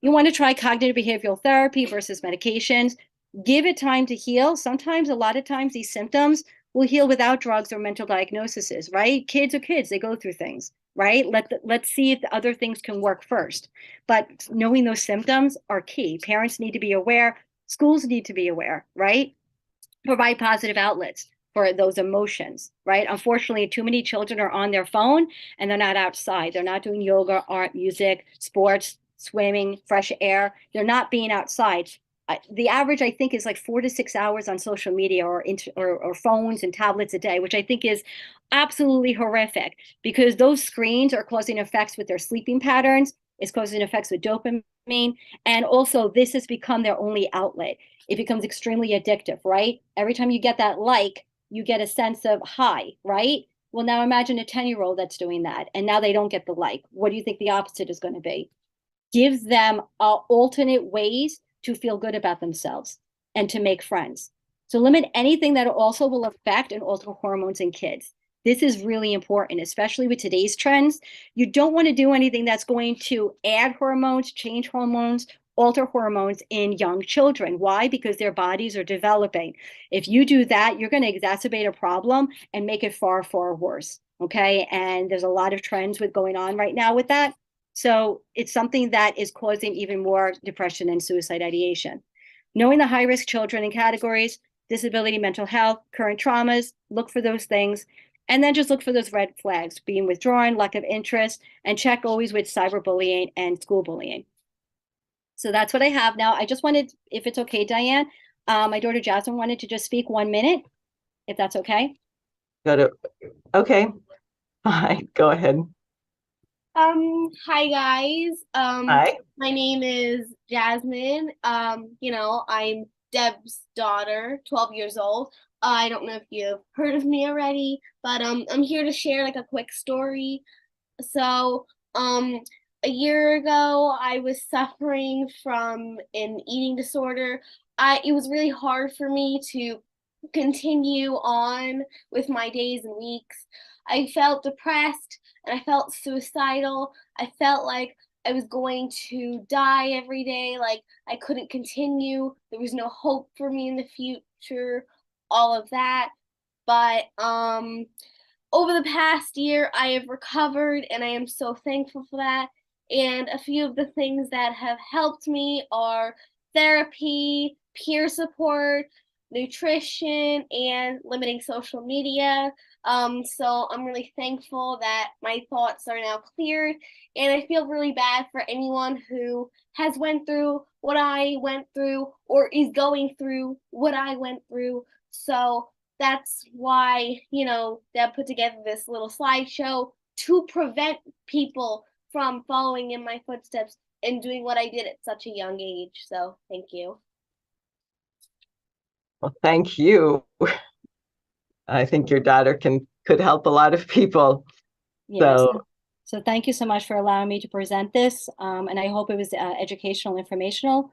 [SPEAKER 2] You want to try cognitive behavioral therapy versus medications. Give it time to heal. Sometimes, a lot of times, these symptoms will heal without drugs or mental diagnoses, right? Kids are kids, they go through things, right? Let's see if the other things can work first. But knowing those symptoms are key. Parents need to be aware, schools need to be aware, right? Provide positive outlets for those emotions, right? Unfortunately, too many children are on their phone and they're not outside. They're not doing yoga, art, music, sports, swimming, fresh air. They're not being outside. The average, I think, is like 4 to 6 hours on social media or phones and tablets a day, which I think is absolutely horrific because those screens are causing effects with their sleeping patterns. It's causing effects with dopamine. And also, this has become their only outlet. It becomes extremely addictive, right? Every time you get that like, you get a sense of high, right? Well, now imagine a 10-year-old that's doing that, and now they don't get the like. What do you think the opposite is going to be? Give them alternate ways to feel good about themselves and to make friends. So limit anything that also will affect and alter hormones in kids. This is really important, especially with today's trends. You don't want to do anything that's going to add hormones, change hormones, alter hormones in young children. Why? Because their bodies are developing. If you do that, you're going to exacerbate a problem and make it far, far worse. Okay. And there's a lot of trends with going on right now with that. So it's something that is causing even more depression and suicide ideation. Knowing the high-risk children in categories, disability, mental health, current traumas, look for those things. And then just look for those red flags, being withdrawn, lack of interest, and check always with cyberbullying and school bullying. So that's what I have now. I just wanted, if it's okay, Diane, my daughter Jasmine wanted to just speak 1 minute, if that's okay.
[SPEAKER 1] Okay. Hi, go ahead.
[SPEAKER 3] Hi guys.
[SPEAKER 1] Hi.
[SPEAKER 3] My name is Jasmine. I'm Deb's daughter, 12 years old. I don't know if you've heard of me already, but I'm here to share like a quick story. So, a year ago, I was suffering from an eating disorder. It was really hard for me to continue on with my days and weeks. I felt depressed and I felt suicidal. I felt like I was going to die every day, like I couldn't continue. There was no hope for me in the future, all of that. But over the past year, I have recovered and I am so thankful for that. And a few of the things that have helped me are therapy, peer support, nutrition, and limiting social media. So I'm really thankful that my thoughts are now cleared, and I feel really bad for anyone who has went through what I went through or is going through what I went through. So that's why, Deb put together this little slideshow to prevent people from following in my footsteps and doing what I did at such a young age. So thank you.
[SPEAKER 1] Well, thank you. I think your daughter could help a lot of people.
[SPEAKER 2] Yes. So thank you so much for allowing me to present this. And I hope it was educational, informational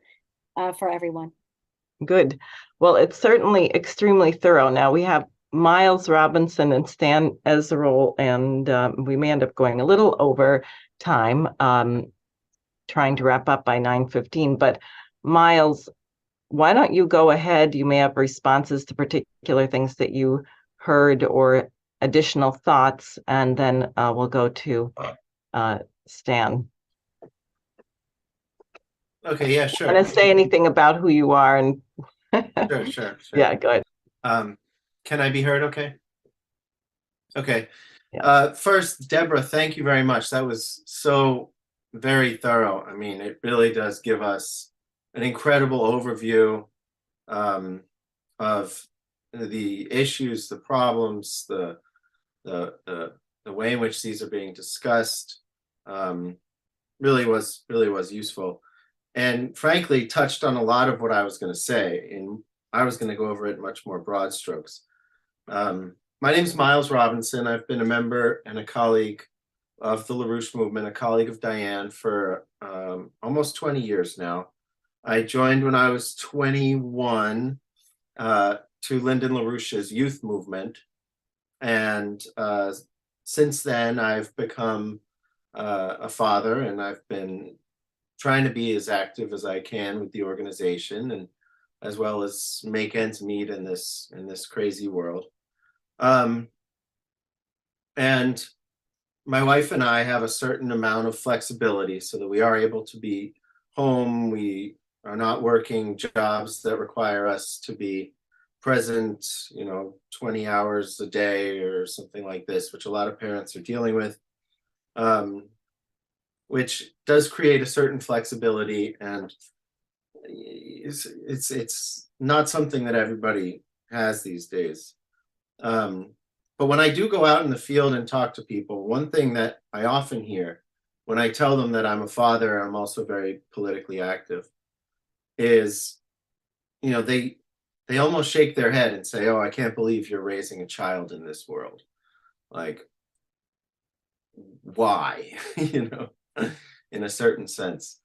[SPEAKER 2] for everyone.
[SPEAKER 1] Good. Well, it's certainly extremely thorough. Now we have Miles Robinson and Stan Ezerol, and we may end up going a little over time, trying to wrap up by 9:15. But Miles, why don't you go ahead? You may have responses to particular things that you heard or additional thoughts, and then we'll go to Stan.
[SPEAKER 4] Okay, yeah, sure.
[SPEAKER 1] Want to say anything about who you are and
[SPEAKER 4] Sure.
[SPEAKER 1] yeah, good.
[SPEAKER 4] Can I be heard okay? Okay.
[SPEAKER 1] Yeah.
[SPEAKER 4] First, Deborah, thank you very much. That was so very thorough. I mean, it really does give us an incredible overview of the issues, the problems, the way in which these are being discussed. Really was useful, and frankly touched on a lot of what I was going to say, and I was going to go over it in much more broad strokes. My name is Miles Robinson. I've been a member and a colleague of the LaRouche movement, a colleague of Diane for almost 20 years now. I joined when I was 21 to Lyndon LaRouche's youth movement, and since then I've become a father, and I've been trying to be as active as I can with the organization, and as well as make ends meet in this crazy world. And my wife and I have a certain amount of flexibility so that we are able to be home. We are not working jobs that require us to be present, 20 hours a day or something like this, which a lot of parents are dealing with, which does create a certain flexibility, and it's not something that everybody has these days. But when I do go out in the field and talk to people, one thing that I often hear when I tell them that I'm a father, I'm also very politically active, is, they almost shake their head and say, "Oh, I can't believe you're raising a child in this world. Like, why?" In a certain sense.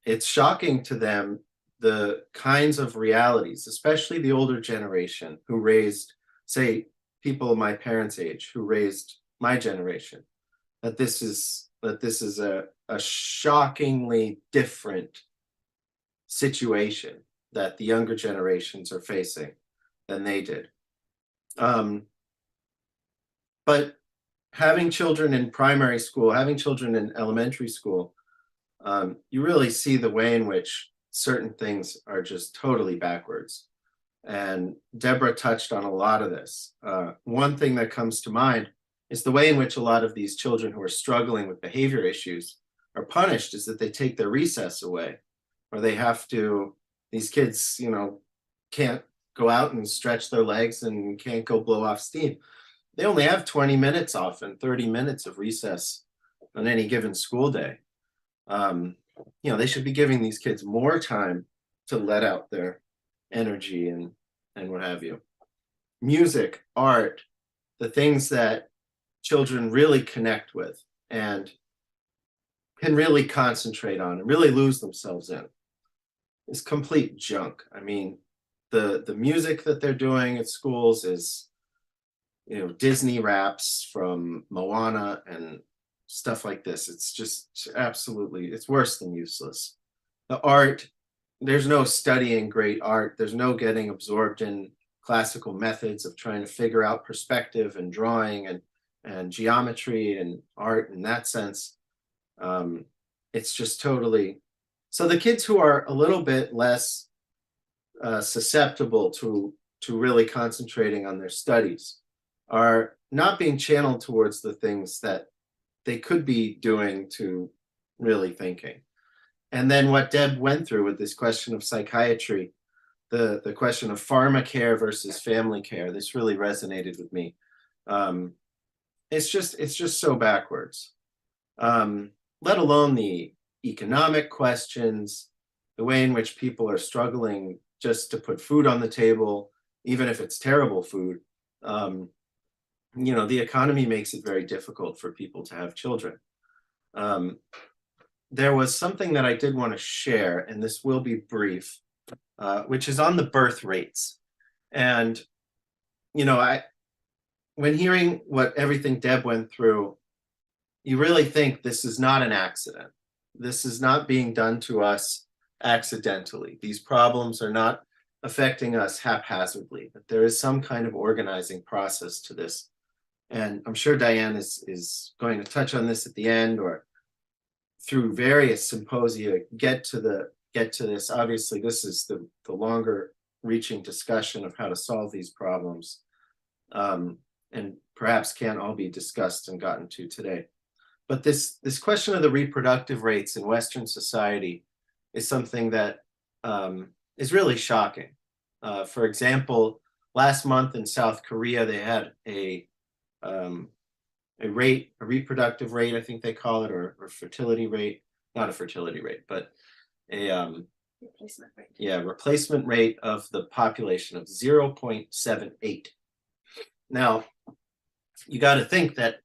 [SPEAKER 4] It's shocking to them the kinds of realities, especially the older generation who raised, say, people of my parents' age who raised my generation, that this is a shockingly different situation that the younger generations are facing than they did. But having children in primary school, having children in elementary school, you really see the way in which certain things are just totally backwards. And Deborah touched on a lot of this. One thing that comes to mind is the way in which a lot of these children who are struggling with behavior issues are punished is that they take their recess away, or they have to, these kids, can't go out and stretch their legs and can't go blow off steam. They only have 20 minutes often, 30 minutes of recess on any given school day. They should be giving these kids more time to let out their energy and what have you. Music, art, the things that children really connect with and can really concentrate on and really lose themselves in is complete junk. I mean, the music that they're doing at schools is, Disney raps from Moana and stuff like this. It's just absolutely, it's worse than useless. The art, there's no studying great art. There's no getting absorbed in classical methods of trying to figure out perspective and drawing and geometry and art in that sense. It's just totally, so the kids who are a little bit less susceptible to really concentrating on their studies are not being channeled towards the things that they could be doing to really thinking. And then what Deb went through with this question of psychiatry, the question of pharmacare versus family care, this really resonated with me. It's just so backwards. Let alone the economic questions, the way in which people are struggling just to put food on the table, even if it's terrible food. The economy makes it very difficult for people to have children. There was something that I did want to share, and this will be brief, which is on the birth rates. And, when hearing what everything Deb went through, you really think this is not an accident. This is not being done to us accidentally. These problems are not affecting us haphazardly, that there is some kind of organizing process to this. And I'm sure Diane is going to touch on this at the end, or through various symposia get to this. Obviously, this is the longer reaching discussion of how to solve these problems, and perhaps can't all be discussed and gotten to today. But this question of the reproductive rates in Western society is something that is really shocking. For example, last month in South Korea, they had a reproductive rate, I think they call it, or fertility rate, not a fertility rate, but a
[SPEAKER 3] Replacement rate.
[SPEAKER 4] yeah, replacement rate of the population of 0.78. Now, you got to think that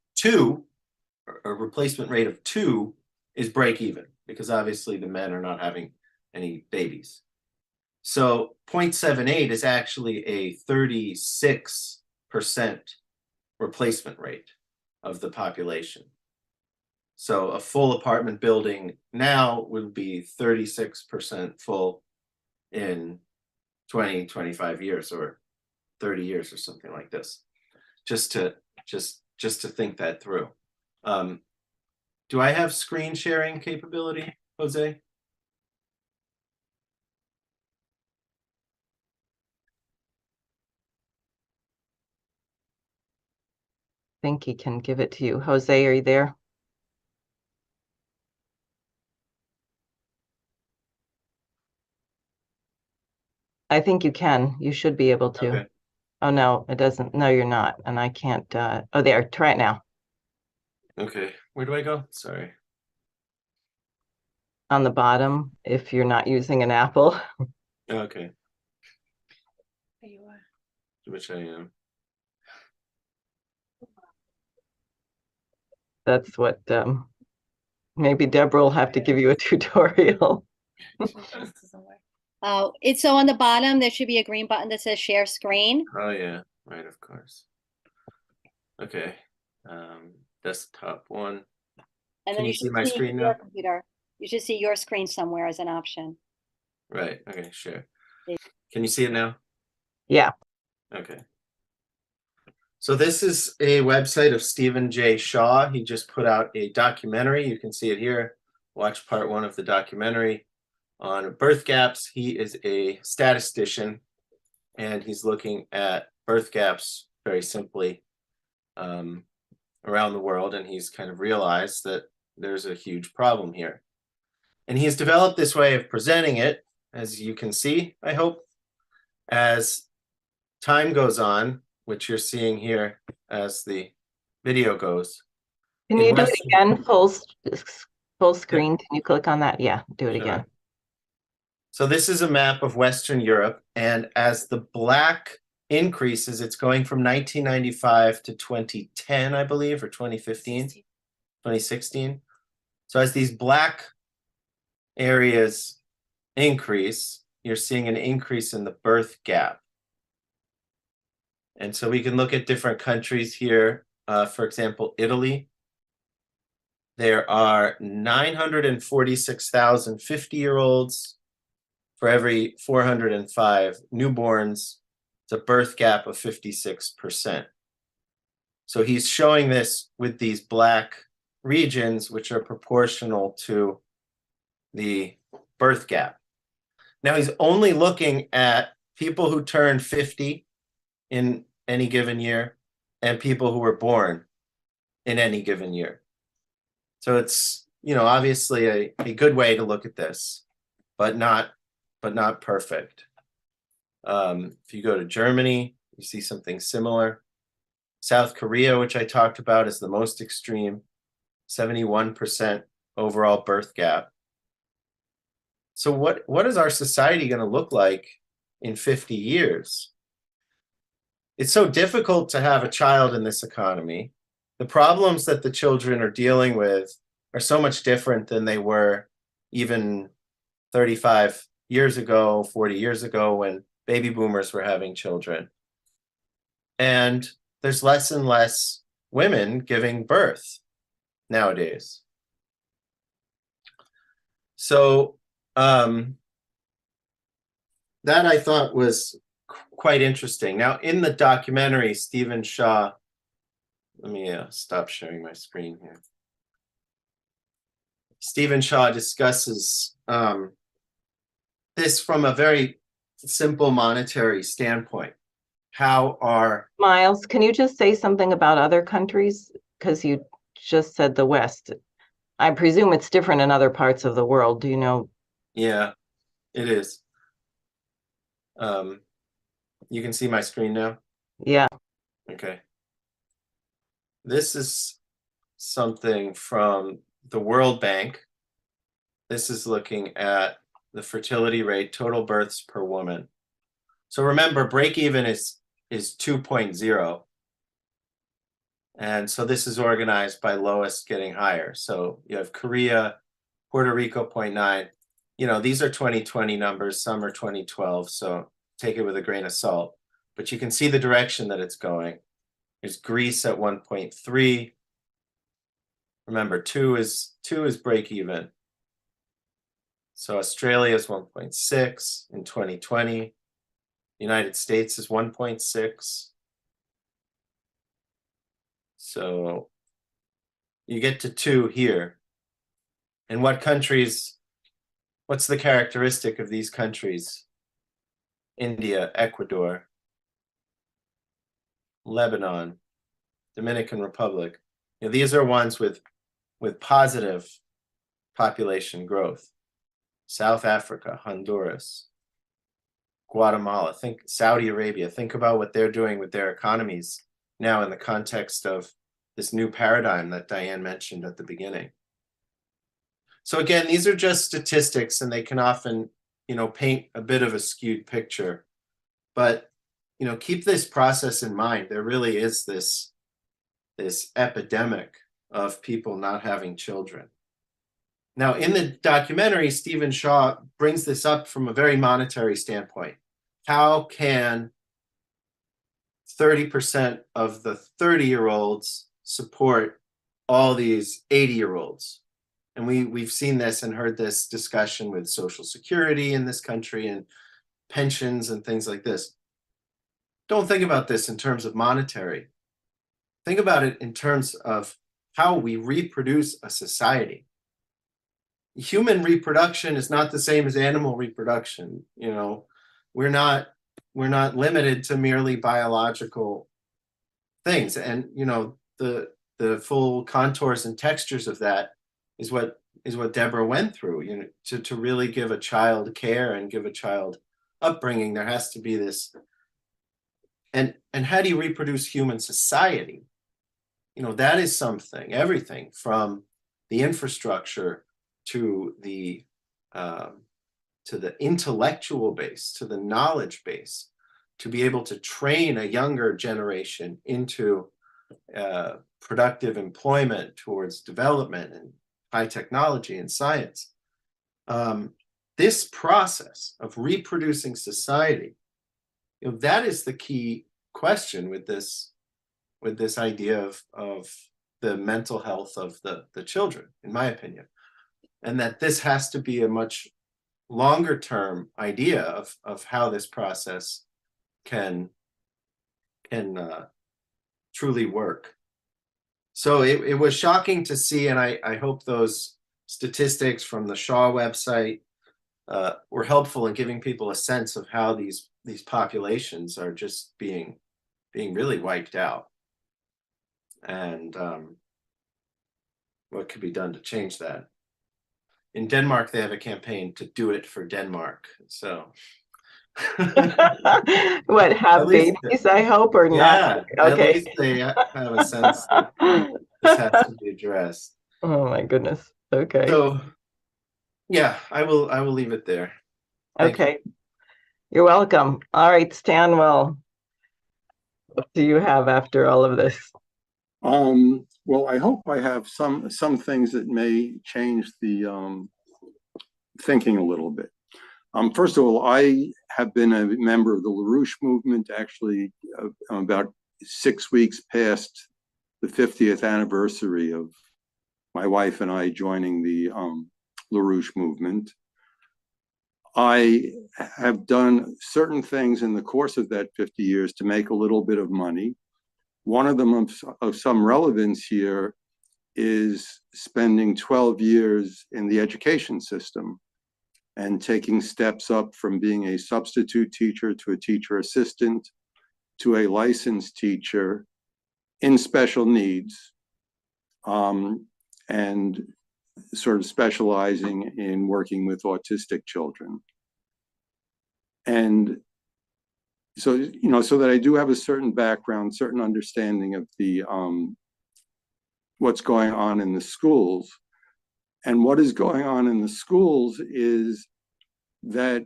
[SPEAKER 4] a replacement rate of 2 is break even, because obviously the men are not having any babies. So 0.78 is actually a 36% replacement rate of the population. So a full apartment building now would be 36% full in 20, 25 years or 30 years or something like this. Just to think that through. Do I have screen sharing capability, Jose?
[SPEAKER 1] Think he can give it to you. Jose, are you there? I think you can. You should be able to.
[SPEAKER 4] Okay.
[SPEAKER 1] Oh, no, it doesn't. No, you're not. And I can't. Oh, there. Try it now.
[SPEAKER 4] Okay. Where do I go? Sorry.
[SPEAKER 1] On the bottom, if you're not using an Apple.
[SPEAKER 4] Okay.
[SPEAKER 3] There you are.
[SPEAKER 4] Which I am.
[SPEAKER 1] That's what maybe Deborah will have to give you a tutorial.
[SPEAKER 3] This doesn't work.
[SPEAKER 2] Oh, it's so on the bottom, there should be a green button that says share screen.
[SPEAKER 4] Oh yeah, right, of course. Okay. Desktop 1.
[SPEAKER 2] And
[SPEAKER 4] Can
[SPEAKER 2] then
[SPEAKER 4] you see my screen
[SPEAKER 2] your
[SPEAKER 4] now?
[SPEAKER 2] computer. You should see your screen somewhere as an option.
[SPEAKER 4] Right. Okay, sure.
[SPEAKER 2] Yeah.
[SPEAKER 4] Can you see it now?
[SPEAKER 1] Yeah.
[SPEAKER 4] Okay. So this is a website of Stephen J. Shaw. He just put out a documentary. You can see it here. Watch part 1 of the documentary on birth gaps. He is a statistician, and he's looking at birth gaps very simply around the world, and he's kind of realized that there's a huge problem here. And he's developed this way of presenting it, as you can see, I hope, as time goes on, which you're seeing here as the video goes.
[SPEAKER 1] Can you do it again, full screen? Can you click on that? Yeah, do it again.
[SPEAKER 4] So this is a map of Western Europe, and as the black increases, it's going from 1995 to 2010, I believe, or 2015, 2016. So as these black areas increase, you're seeing an increase in the birth gap. And so we can look at different countries here. For example, Italy. There are 946,000 50-year-olds for every 405 newborns. It's a birth gap of 56%. So he's showing this with these black regions, which are proportional to the birth gap. Now he's only looking at people who turned 50 in any given year and people who were born in any given year. So it's, obviously a good way to look at this, but not perfect. If you go to Germany, you see something similar. South Korea, which I talked about, is the most extreme, 71% overall birth gap. So what is our society going to look like in 50 years? It's so difficult to have a child in this economy. The problems that the children are dealing with are so much different than they were even 35 years ago, 40 years ago, when baby boomers were having children. And there's less and less women giving birth nowadays. So that I thought was quite interesting. Now, in the documentary, Stephen Shaw, let me stop sharing my screen here. Stephen Shaw discusses this from a very simple monetary standpoint. How are
[SPEAKER 1] Miles, can you just say something about other countries? Because you just said the West. I presume it's different in other parts of the world. Do you know?
[SPEAKER 4] Yeah, it is. You can see my screen now?
[SPEAKER 1] Yeah.
[SPEAKER 4] Okay. This is something from the World Bank. This is looking at the fertility rate, total births per woman. So remember, break even is 2.0. And so this is organized by lowest getting higher. So you have Korea, Puerto Rico 0.9. You know, these are 2020 numbers, some are 2012, so take it with a grain of salt. But you can see the direction that it's going. There's Greece at 1.3. Remember, 2 is break even. So Australia is 1.6 in 2020. United States is 1.6. So you get to 2 here. And what countries, what's the characteristic of these countries? India, Ecuador, Lebanon, Dominican Republic. You know, these are ones with positive population growth. South Africa, Honduras, Guatemala, think Saudi Arabia. Think about what they're doing with their economies now in the context of this new paradigm that Diane mentioned at the beginning. So again, these are just statistics, and they can often, you know, paint a bit of a skewed picture. But, you know, keep this process in mind. There really is this epidemic of people not having children. Now, in the documentary, Stephen Shaw brings this up from a very monetary standpoint. How can 30% of the 30-year-olds support all these 80-year-olds? And we've seen this and heard this discussion with Social Security in this country and pensions and things like this. Don't think about this in terms of monetary. Think about it in terms of how we reproduce a society. Human reproduction is not the same as animal reproduction. You know, we're not limited to merely biological things. And, you know, the full contours and textures of that is what Deborah went through. You know, to really give a child care and give a child upbringing, there has to be this. And how do you reproduce human society? You know, that is something, everything from the infrastructure to the intellectual base, to the knowledge base, to be able to train a younger generation into productive employment towards development and high technology and science. This process of reproducing society, you know, that is the key question with this idea of the mental health of the children, in my opinion. And that this has to be a much longer term idea of how this process can truly work. So it was shocking to see, and I hope those statistics from the Shaw website were helpful in giving people a sense of how these populations are just being really wiped out, and what could be done to change that. In Denmark, they have a campaign to do it for Denmark. So,
[SPEAKER 1] What, have
[SPEAKER 4] At least-
[SPEAKER 1] babies, I hope, or
[SPEAKER 4] yeah,
[SPEAKER 1] not?
[SPEAKER 4] at
[SPEAKER 1] Okay.
[SPEAKER 4] least they have a sense that this has to be addressed.
[SPEAKER 1] Oh my goodness. Okay.
[SPEAKER 4] So, yeah, I will leave it there. Thank you.
[SPEAKER 1] Okay. You're welcome. All right, Stanwell. What do you have after all of this?
[SPEAKER 5] Well, I hope I have some things that may change the thinking a little bit. First of all, I have been a member of the LaRouche movement. Actually, about 6 weeks past the 50th anniversary of my wife and I joining the LaRouche movement. I have done certain things in the course of that 50 years to make a little bit of money. One of them of some relevance here is spending 12 years in the education system and taking steps up from being a substitute teacher to a teacher assistant to a licensed teacher in special needs, and sort of specializing in working with autistic children. And so, you know, so that I do have a certain background, certain understanding of the what's going on in the schools. And what is going on in the schools is that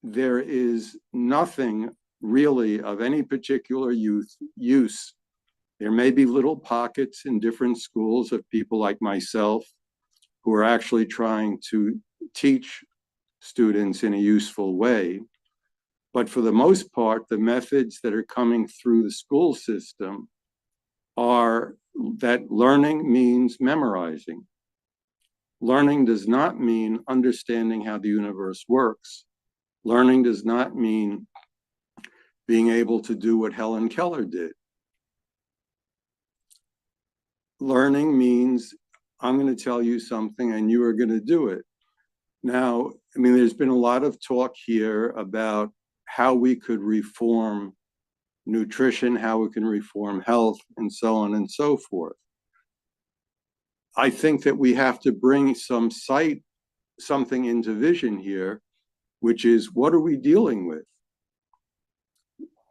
[SPEAKER 5] there is nothing really of any particular use. There may be little pockets in different schools of people like myself who are actually trying to teach students in a useful way. But for the most part, the methods that are coming through the school system are that learning means memorizing. Learning does not mean understanding how the universe works. Learning does not mean being able to do what Helen Keller did. Learning means I'm going to tell you something and you are going to do it. Now, I mean, there's been a lot of talk here about how we could reform nutrition, how we can reform health, and so on and so forth. I think that we have to bring something into vision here, which is, what are we dealing with?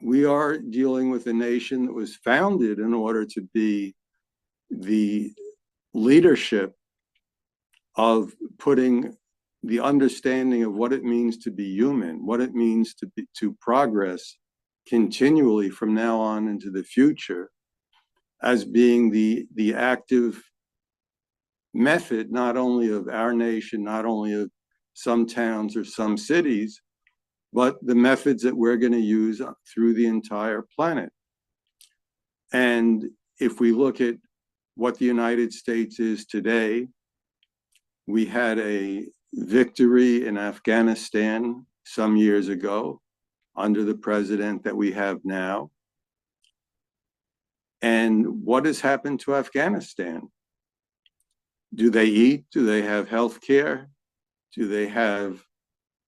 [SPEAKER 5] We are dealing with a nation that was founded in order to be the leadership of putting the understanding of what it means to be human, what it means to progress continually from now on into the future, as being the active method, not only of our nation, not only of some towns or some cities, but the methods that we're going to use through the entire planet. And if we look at what the United States is today, we had a victory in Afghanistan some years ago under the president that we have now. And what has happened to Afghanistan? Do they eat? Do they have health care? Do they have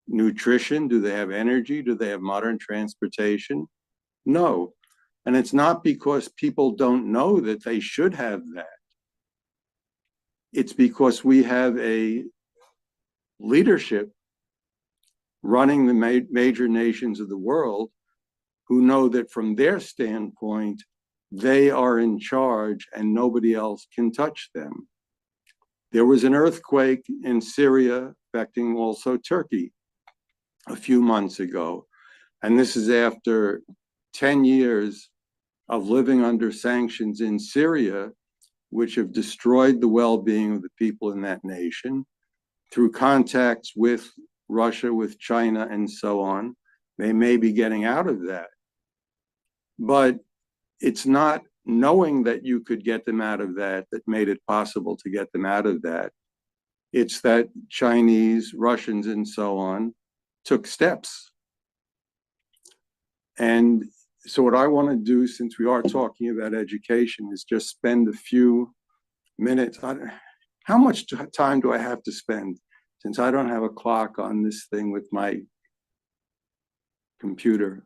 [SPEAKER 5] nutrition? Do they have energy? Do they have modern transportation? No. And it's not because people don't know that they should have that. It's because we have a leadership running the major nations of the world who know that from their standpoint, they are in charge and nobody else can touch them. There was an earthquake in Syria affecting also Turkey a few months ago. And this is after 10 years of living under sanctions in Syria, which have destroyed the well-being of the people in that nation through contacts with Russia, with China, and so on. They may be getting out of that. But it's not knowing that you could get them out of that that made it possible to get them out of that. It's that Chinese, Russians, and so on took steps. And so what I want to do, since we are talking about education, is just spend a few minutes on how much time do I have to spend, since I don't have a clock on this thing with my computer.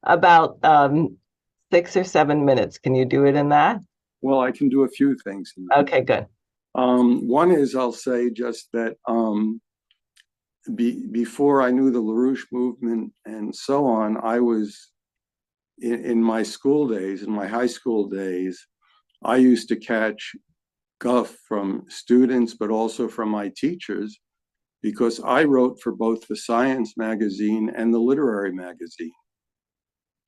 [SPEAKER 1] About 6 or 7 minutes. Can you do it in that?
[SPEAKER 5] Well, I can do a few things in that.
[SPEAKER 1] Okay, good.
[SPEAKER 5] One is, I'll say just that before I knew the LaRouche movement and so on, I was in my school days, in my high school days, I used to catch guff from students, but also from my teachers, because I wrote for both the science magazine and the literary magazine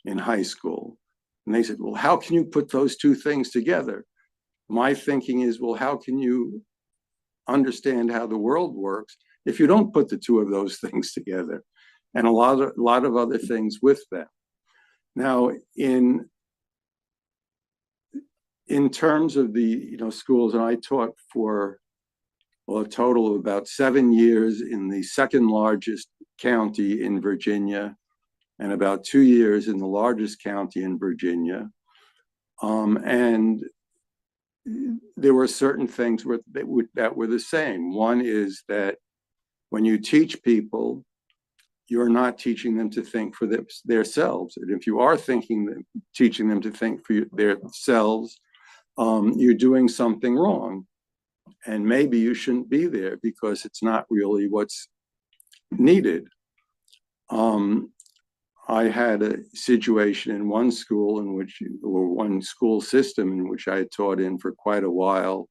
[SPEAKER 5] in high school. And they said, well, how can you put those two things together? My thinking is, well, how can you understand how the world works if you don't put the two of those things together? And a lot of other things with them. Now, in terms of the schools, and I taught for a total of about 7 years in the second largest county in Virginia, and about 2 years in the largest county in Virginia. And there were certain things that were the same. One is that when you teach people, you're not teaching them to think for themselves. And if you are teaching them to think for themselves, you're doing something wrong. And maybe you shouldn't be there because it's not really what's needed. I had a situation in one school or one school system in which I had taught in for quite a while.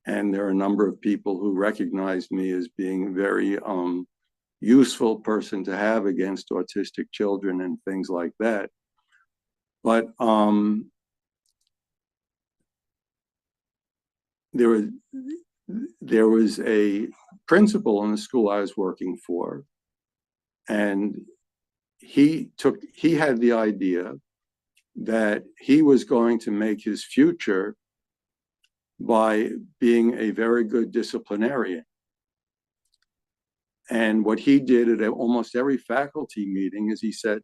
[SPEAKER 5] And there are a number of people who recognized me as being a very useful person to have against autistic children and things like that. But there was a principal in the school I was working for, and he had the idea that he was going to make his future by being a very good disciplinarian. And what he did at almost every faculty meeting is he said,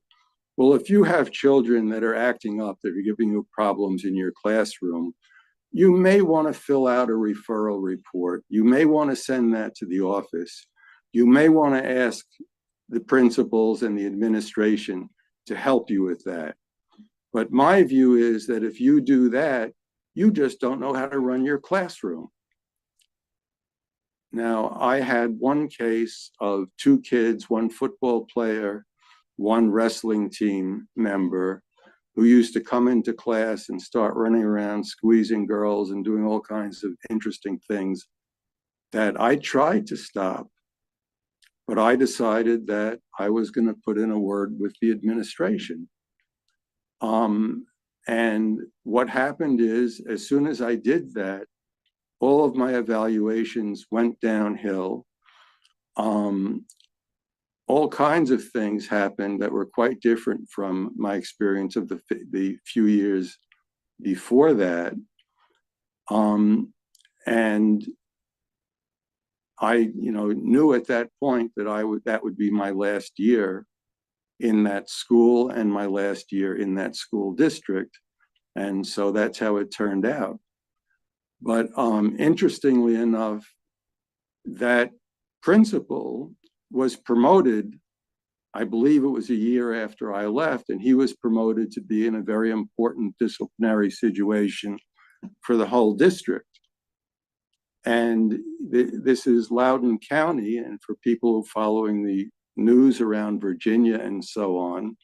[SPEAKER 5] well, if you have children that are acting up, that are giving you problems in your classroom, you may want to fill out a referral report. You may want to send that to the office. You may want to ask the principals and the administration to help you with that. But my view is that if you do that, you just don't know how to run your classroom. Now, I had one case of two kids, one football player, one wrestling team member, who used to come into class and start running around, squeezing girls and doing all kinds of interesting things that I tried to stop. But I decided that I was going to put in a word with the administration. And what happened is, as soon as I did that, all of my evaluations went downhill. All kinds of things happened that were quite different from my experience of the few years before that. And I, knew at that point that that would be my last year in that school and my last year in that school district. And so that's how it turned out. But interestingly enough, that principal was promoted, I believe it was a year after I left, and he was promoted to be in a very important disciplinary situation for the whole district. And this is Loudoun County, and for people following the news around Virginia and so on,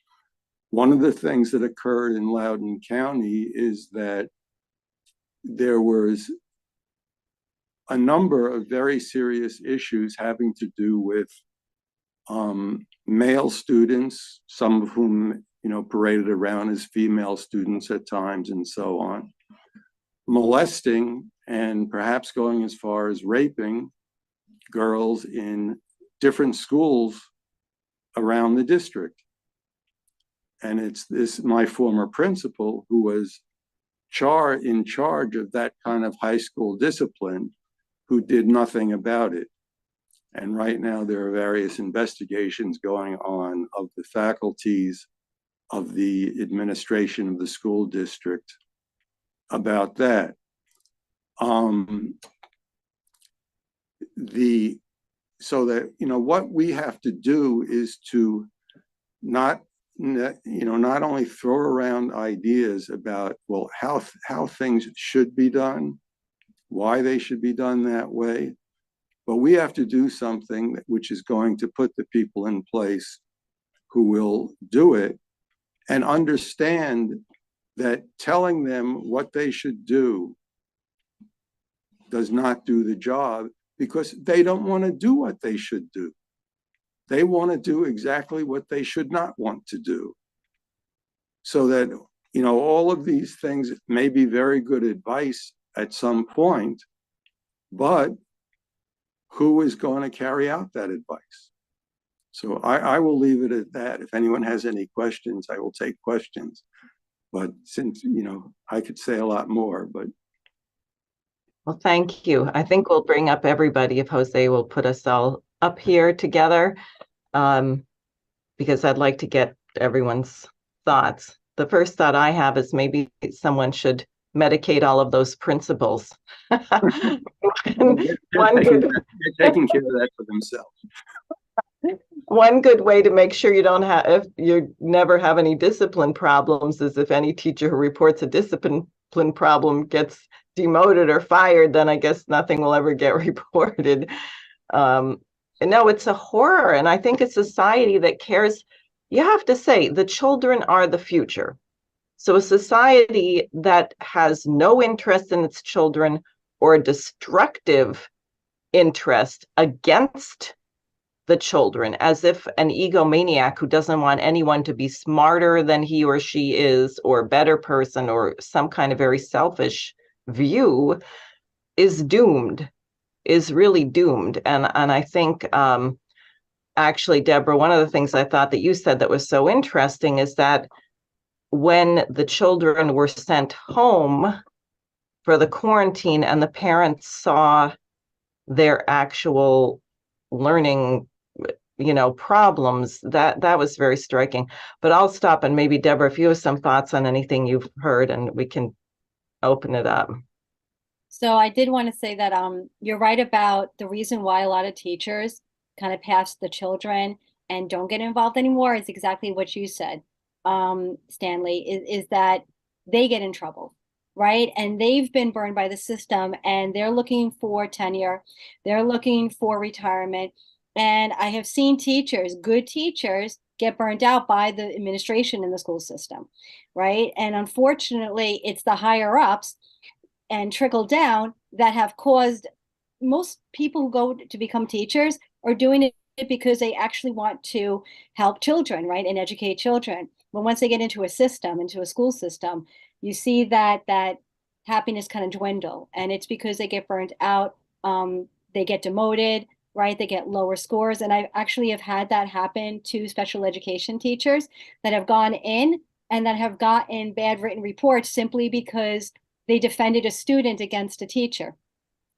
[SPEAKER 5] one of the things that occurred in Loudoun County is that there was a number of very serious issues having to do with male students, some of whom, paraded around as female students at times and so on, molesting and perhaps going as far as raping girls in different schools around the district. And it's my former principal who was in charge of that kind of high school discipline who did nothing about it. And right now there are various investigations going on of the faculties of the administration of the school district about that. So that, what we have to do is to not only throw around ideas about, well, how things should be done, why they should be done that way, but we have to do something which is going to put the people in place who will do it and understand that telling them what they should do does not do the job, because they don't want to do what they should do. They want to do exactly what they should not want to do. So that, all of these things may be very good advice at some point, but who is going to carry out that advice? So I will leave it at that. If anyone has any questions, I will take questions. But since, I could say a lot more, but.
[SPEAKER 1] Well, thank you. I think we'll bring up everybody if Jose will put us all up here together, because I'd like to get everyone's thoughts. The first thought I have is maybe someone should medicate all of those principals.
[SPEAKER 5] They're
[SPEAKER 1] One good,
[SPEAKER 5] taking care of that for themselves.
[SPEAKER 1] one good way to make sure you don't have, if you never have any discipline problems, is if any teacher who reports a discipline problem gets demoted or fired, then I guess nothing will ever get reported. No, it's a horror. And I think a society that cares, you have to say, the children are the future. So a society that has no interest in its children or a destructive interest against the children, as if an egomaniac who doesn't want anyone to be smarter than he or she is, or a better person, or some kind of very selfish view, is doomed, is really doomed. And I think actually, Deborah, one of the things I thought that you said that was so interesting is that when the children were sent home for the quarantine and the parents saw their actual learning, problems, that was very striking. But I'll stop, and maybe Deborah, if you have some thoughts on anything you've heard, and we can open it up.
[SPEAKER 2] So I did want to say that you're right about the reason why a lot of teachers kind of pass the children and don't get involved anymore is exactly what you said, Stanley, is that they get in trouble, right? And they've been burned by the system, and they're looking for tenure, they're looking for retirement. And I have seen teachers, good teachers, get burned out by the administration in the school system, right? And unfortunately, it's the higher ups and trickle down that have caused most people who go to become teachers are doing it because they actually want to help children, right, and educate children. But once they get into a system, into a school system, you see that happiness kind of dwindle, and it's because they get burned out. They get demoted, right? They get lower scores, and I actually have had that happen to special education teachers that have gone in and that have gotten bad written reports simply because they defended a student against a teacher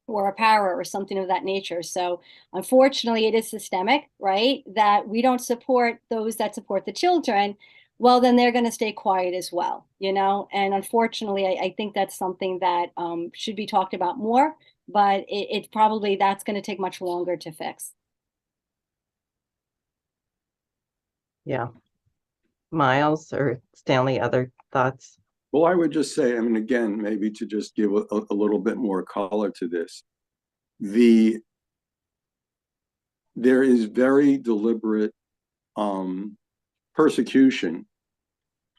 [SPEAKER 2] or a para or something of that nature. So unfortunately, it is systemic, right? That we don't support those that support the children. Well, then they're going to stay quiet as well, And unfortunately, I think that's something that should be talked about more, but it probably, that's going to take much longer to fix.
[SPEAKER 1] Yeah. Miles or Stanley, other thoughts?
[SPEAKER 5] Well, I would just say, I mean, again, maybe to just give a little bit more color to this, there is very deliberate persecution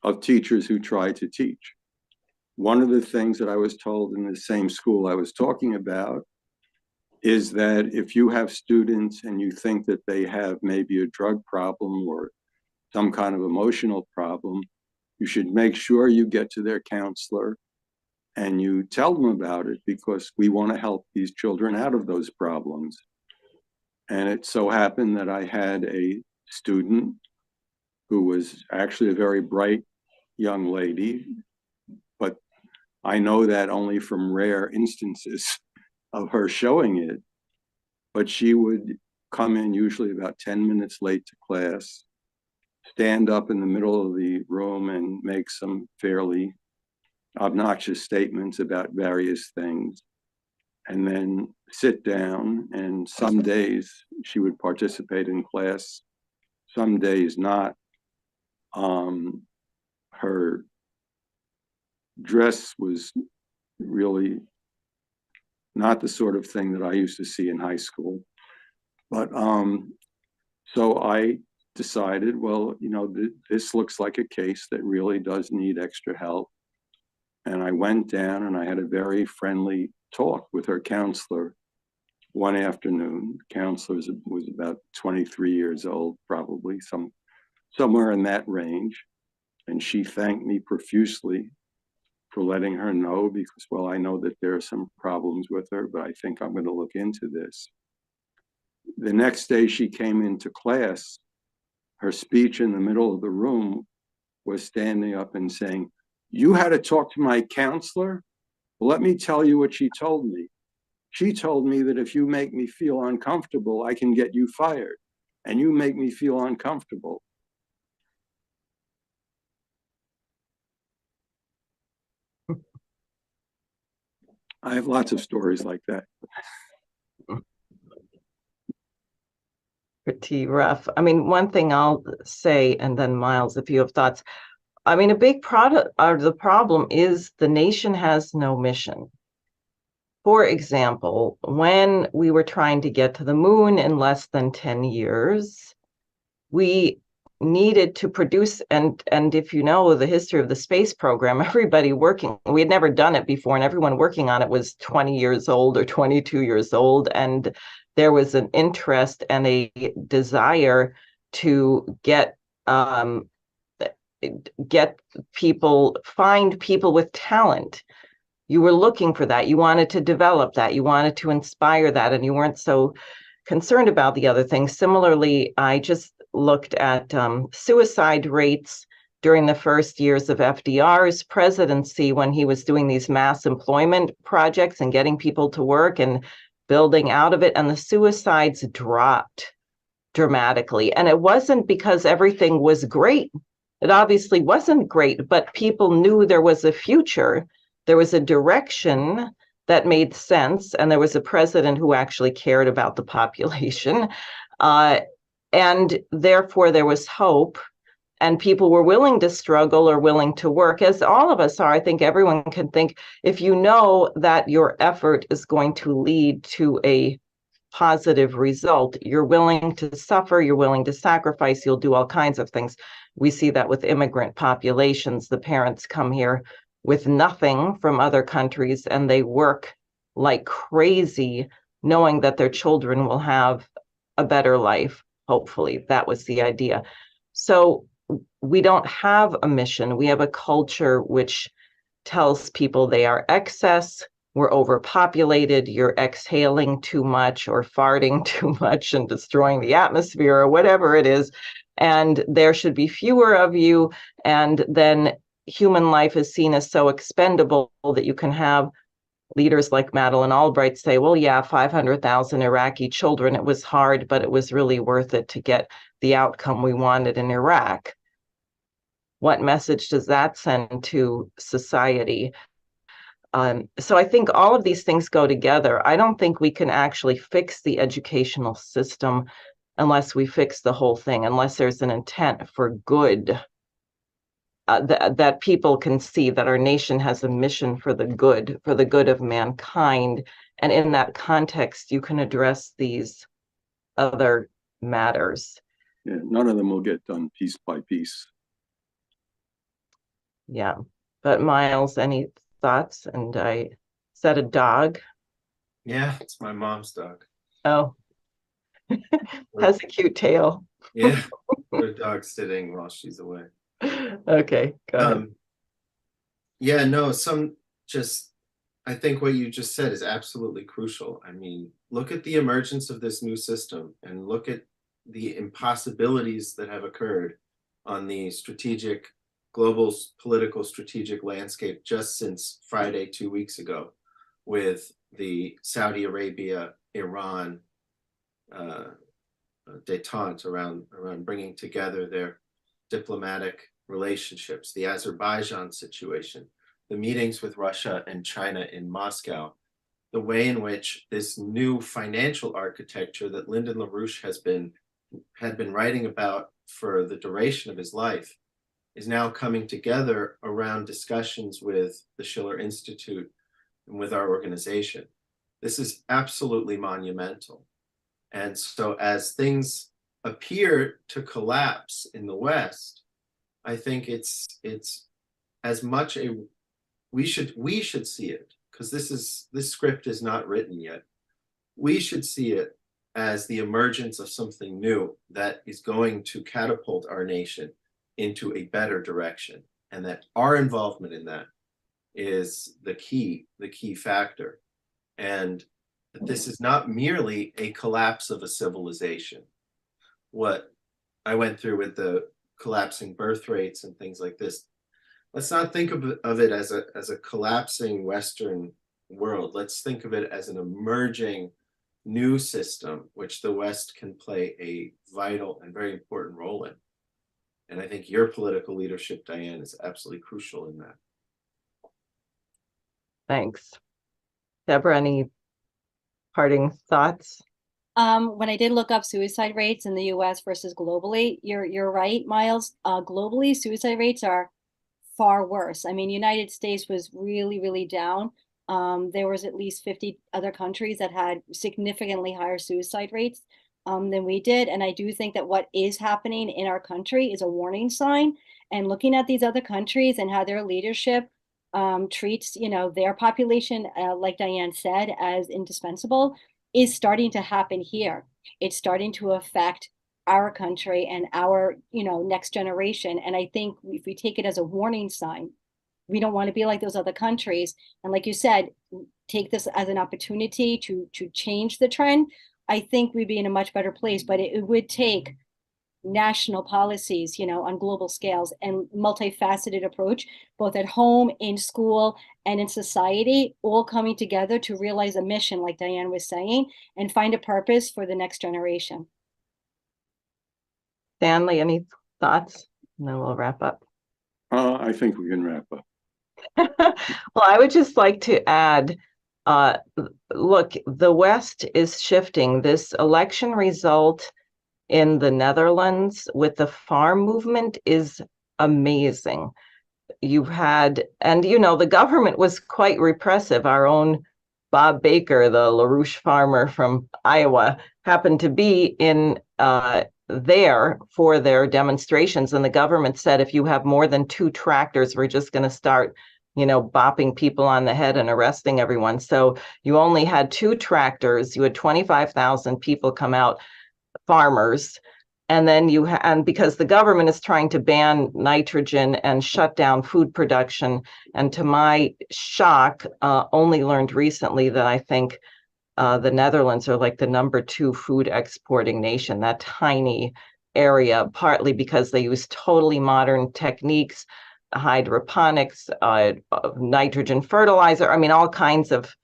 [SPEAKER 5] of teachers who try to teach. One of the things that I was told in the same school I was talking about is that if you have students and you think that they have maybe a drug problem or some kind of emotional problem, you should make sure you get to their counselor and you tell them about it, because we want to help these children out of those problems. And it so happened that I had a student who was actually a very bright young lady, but I know that only from rare instances of her showing it. But she would come in usually about 10 minutes late to class, stand up in the middle of the room and make some fairly obnoxious statements about various things, and then sit down. And some days she would participate in class, some days not. Her dress was really not the sort of thing that I used to see in high school. But so I decided, well, this looks like a case that really does need extra help. And I went down and I had a very friendly talk with her counselor one afternoon. The counselor was about 23 years old, probably somewhere in that range. And she thanked me profusely for letting her know, because, well, I know that there are some problems with her, but I think I'm going to look into this. The next day she came into class, her speech in the middle of the room was standing up and saying, "You had to talk to my counselor? Well, let me tell you what she told me. She told me that if you make me feel uncomfortable, I can get you fired. And you make me feel uncomfortable." I have lots of stories like that.
[SPEAKER 1] Pretty rough. I mean, one thing I'll say, and then Miles, if you have thoughts. I mean, a big product of the problem is the nation has no mission. For example, when we were trying to get to the moon in less than 10 years, we needed to produce, and if you know the history of the space program, everybody working, we had never done it before, and everyone working on it was 20 years old or 22 years old, and there was an interest and a desire to get people, find people with talent. You were looking for that. You wanted to develop that. You wanted to inspire that, and you weren't so concerned about the other things. Similarly, I just looked at suicide rates during the first years of FDR's presidency when he was doing these mass employment projects and getting people to work and building out of it, and the suicides dropped dramatically. And it wasn't because everything was great. It obviously wasn't great, but people knew there was a future. There was a direction that made sense, and there was a president who actually cared about the population. And therefore, there was hope, and people were willing to struggle or willing to work, as all of us are. I think everyone can think, if you know that your effort is going to lead to a positive result, you're willing to suffer, you're willing to sacrifice, you'll do all kinds of things. We see that with immigrant populations. The parents come here with nothing from other countries, and they work like crazy, knowing that their children will have a better life. Hopefully, that was the idea. So we don't have a mission. We have a culture which tells people they are excess, we're overpopulated, you're exhaling too much or farting too much and destroying the atmosphere or whatever it is, and there should be fewer of you. And then human life is seen as so expendable that you can have leaders like Madeleine Albright say, well, yeah, 500,000 Iraqi children, it was hard, but it was really worth it to get the outcome we wanted in Iraq. What message does that send to society? So I think all of these things go together. I don't think we can actually fix the educational system unless we fix the whole thing, unless there's an intent for good, that people can see that our nation has a mission for the good of mankind. And in that context, you can address these other matters.
[SPEAKER 5] Yeah, none of them will get done piece by piece.
[SPEAKER 1] Yeah. But Miles, any thoughts? And I said a dog.
[SPEAKER 4] Yeah, it's my mom's dog.
[SPEAKER 1] Oh, has a cute tail.
[SPEAKER 4] Yeah, her dog's sitting while she's away.
[SPEAKER 1] Okay, go ahead.
[SPEAKER 4] Yeah, no, I think what you just said is absolutely crucial. I mean, look at the emergence of this new system and look at the impossibilities that have occurred on the global political strategic landscape just since Friday 2 weeks ago, with the Saudi Arabia, Iran detente around bringing together their diplomatic relationships, the Azerbaijan situation, the meetings with Russia and China in Moscow, the way in which this new financial architecture that Lyndon LaRouche had been writing about for the duration of his life is now coming together around discussions with the Schiller Institute and with our organization. This is absolutely monumental. And so as things appear to collapse in the West, I think it's as much we should see it, because this script is not written yet. We should see it as the emergence of something new that is going to catapult our nation into a better direction, and that our involvement in that is the key factor. And that this is not merely a collapse of a civilization. What I went through with the collapsing birth rates and things like this, let's not think of it as a collapsing Western world. Let's think of it as an emerging new system, which the West can play a vital and very important role in. And I think your political leadership, Diane, is absolutely crucial in that.
[SPEAKER 1] Thanks. Deborah, any parting thoughts?
[SPEAKER 2] When I did look up suicide rates in the US versus globally, you're right, Miles. Globally, suicide rates are far worse. I mean, United States was really, really down. There was at least 50 other countries that had significantly higher suicide rates than we did. And I do think that what is happening in our country is a warning sign. And looking at these other countries and how their leadership treats, their population, like Diane said, as indispensable, is starting to happen here. It's starting to affect our country and our, next generation. And I think if we take it as a warning sign, we don't want to be like those other countries. And like you said, take this as an opportunity to change the trend. I think we'd be in a much better place, but it would take national policies, on global scales and multifaceted approach, both at home, in school, and in society, all coming together to realize a mission, like Diane was saying, and find a purpose for the next generation.
[SPEAKER 1] Stanley, any thoughts? And then we'll wrap up.
[SPEAKER 5] I think we can wrap up.
[SPEAKER 1] Well, I would just like to add, look, the West is shifting. This election result in the Netherlands with the farm movement is amazing. You've had, and the government was quite repressive. Our own Bob Baker, the LaRouche farmer from Iowa, happened to be in there for their demonstrations, and the government said, if you have more than 2 tractors, we're just going to start bopping people on the head and arresting everyone. So you only had 2 tractors, you had 25,000 people come out, farmers, and then and because the government is trying to ban nitrogen and shut down food production, and to my shock, only learned recently that I think the Netherlands are like the #2 food exporting nation, that tiny area, partly because they use totally modern techniques, hydroponics, nitrogen fertilizer, I mean, all kinds of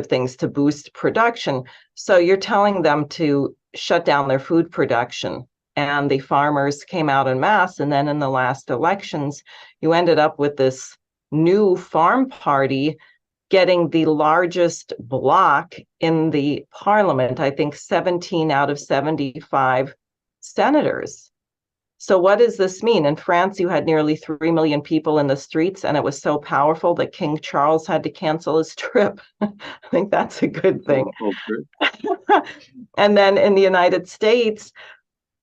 [SPEAKER 1] things to boost production. So you're telling them to shut down their food production, and the farmers came out en masse. And then in the last elections, you ended up with this new farm party getting the largest block in the parliament, I think 17 out of 75 senators. So what does this mean? In France, you had nearly 3 million people in the streets, and it was so powerful that King Charles had to cancel his trip. I think that's a good thing. And then in the United States,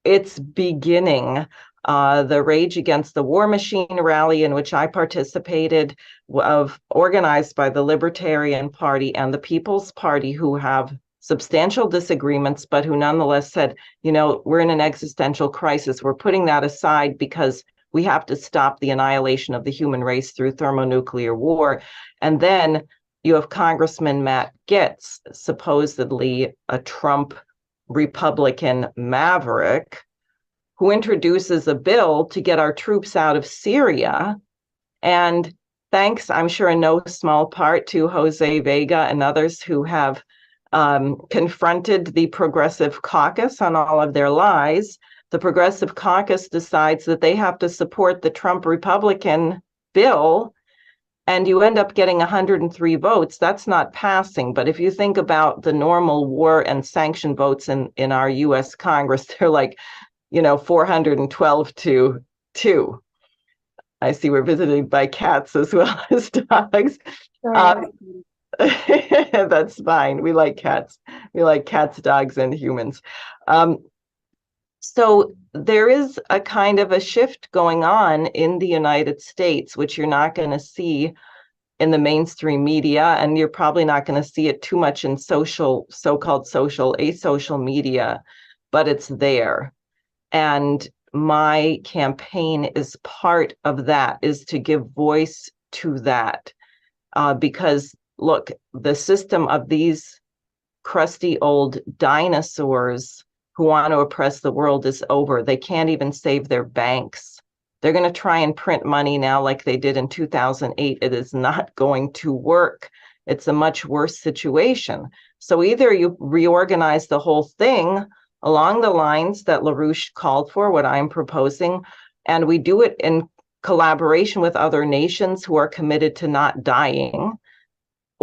[SPEAKER 1] it's beginning. The Rage Against the War Machine rally, in which I participated, organized by the Libertarian Party and the People's Party, who have substantial disagreements, but who nonetheless said, we're in an existential crisis. We're putting that aside because we have to stop the annihilation of the human race through thermonuclear war. And then you have Congressman Matt Gaetz, supposedly a Trump Republican maverick, who introduces a bill to get our troops out of Syria. And thanks, I'm sure in no small part, to Jose Vega and others who have confronted the Progressive Caucus on all of their lies. The Progressive Caucus decides that they have to support the Trump Republican bill, and you end up getting 103 votes. That's not passing. But if you think about the normal war and sanction votes in our US Congress, they're like, 412 to 2. I see we're visited by cats as well as dogs. That's fine. We like cats. We like cats, dogs, and humans. So there is a kind of a shift going on in the United States, which you're not going to see in the mainstream media, and you're probably not going to see it too much in so-called social, asocial media, but it's there. And my campaign is part of that, is to give voice to that, because look, the system of these crusty old dinosaurs who want to oppress the world is over. They can't even save their banks. They're going to try and print money now like they did in 2008. It is not going to work. It's a much worse situation. So either you reorganize the whole thing along the lines that LaRouche called for, what I'm proposing, and we do it in collaboration with other nations who are committed to not dying,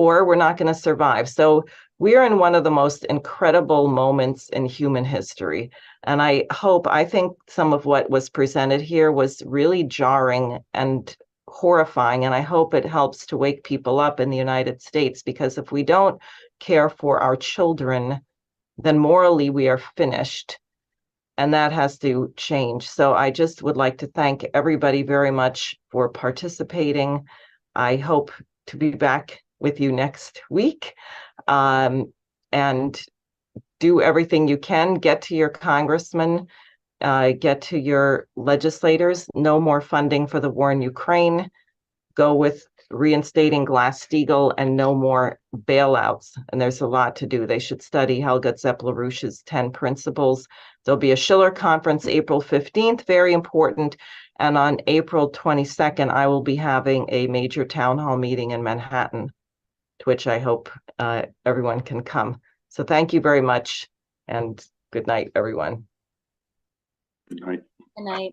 [SPEAKER 1] or we're not going to survive. So we're in one of the most incredible moments in human history. And I think some of what was presented here was really jarring and horrifying. And I hope it helps to wake people up in the United States, because if we don't care for our children, then morally we are finished. And that has to change. So I just would like to thank everybody very much for participating. I hope to be back with you next week. And do everything you can. Get to your congressman, get to your legislators. No more funding for the war in Ukraine. Go with reinstating Glass-Steagall, and no more bailouts. And there's a lot to do. They should study Helga Zeppler-Rusch's 10 principles. There'll be a Schiller conference April 15th, very important. And on April 22nd, I will be having a major town hall meeting in Manhattan, to which I hope everyone can come. So thank you very much, and good night, everyone.
[SPEAKER 5] Good night.
[SPEAKER 2] Good night.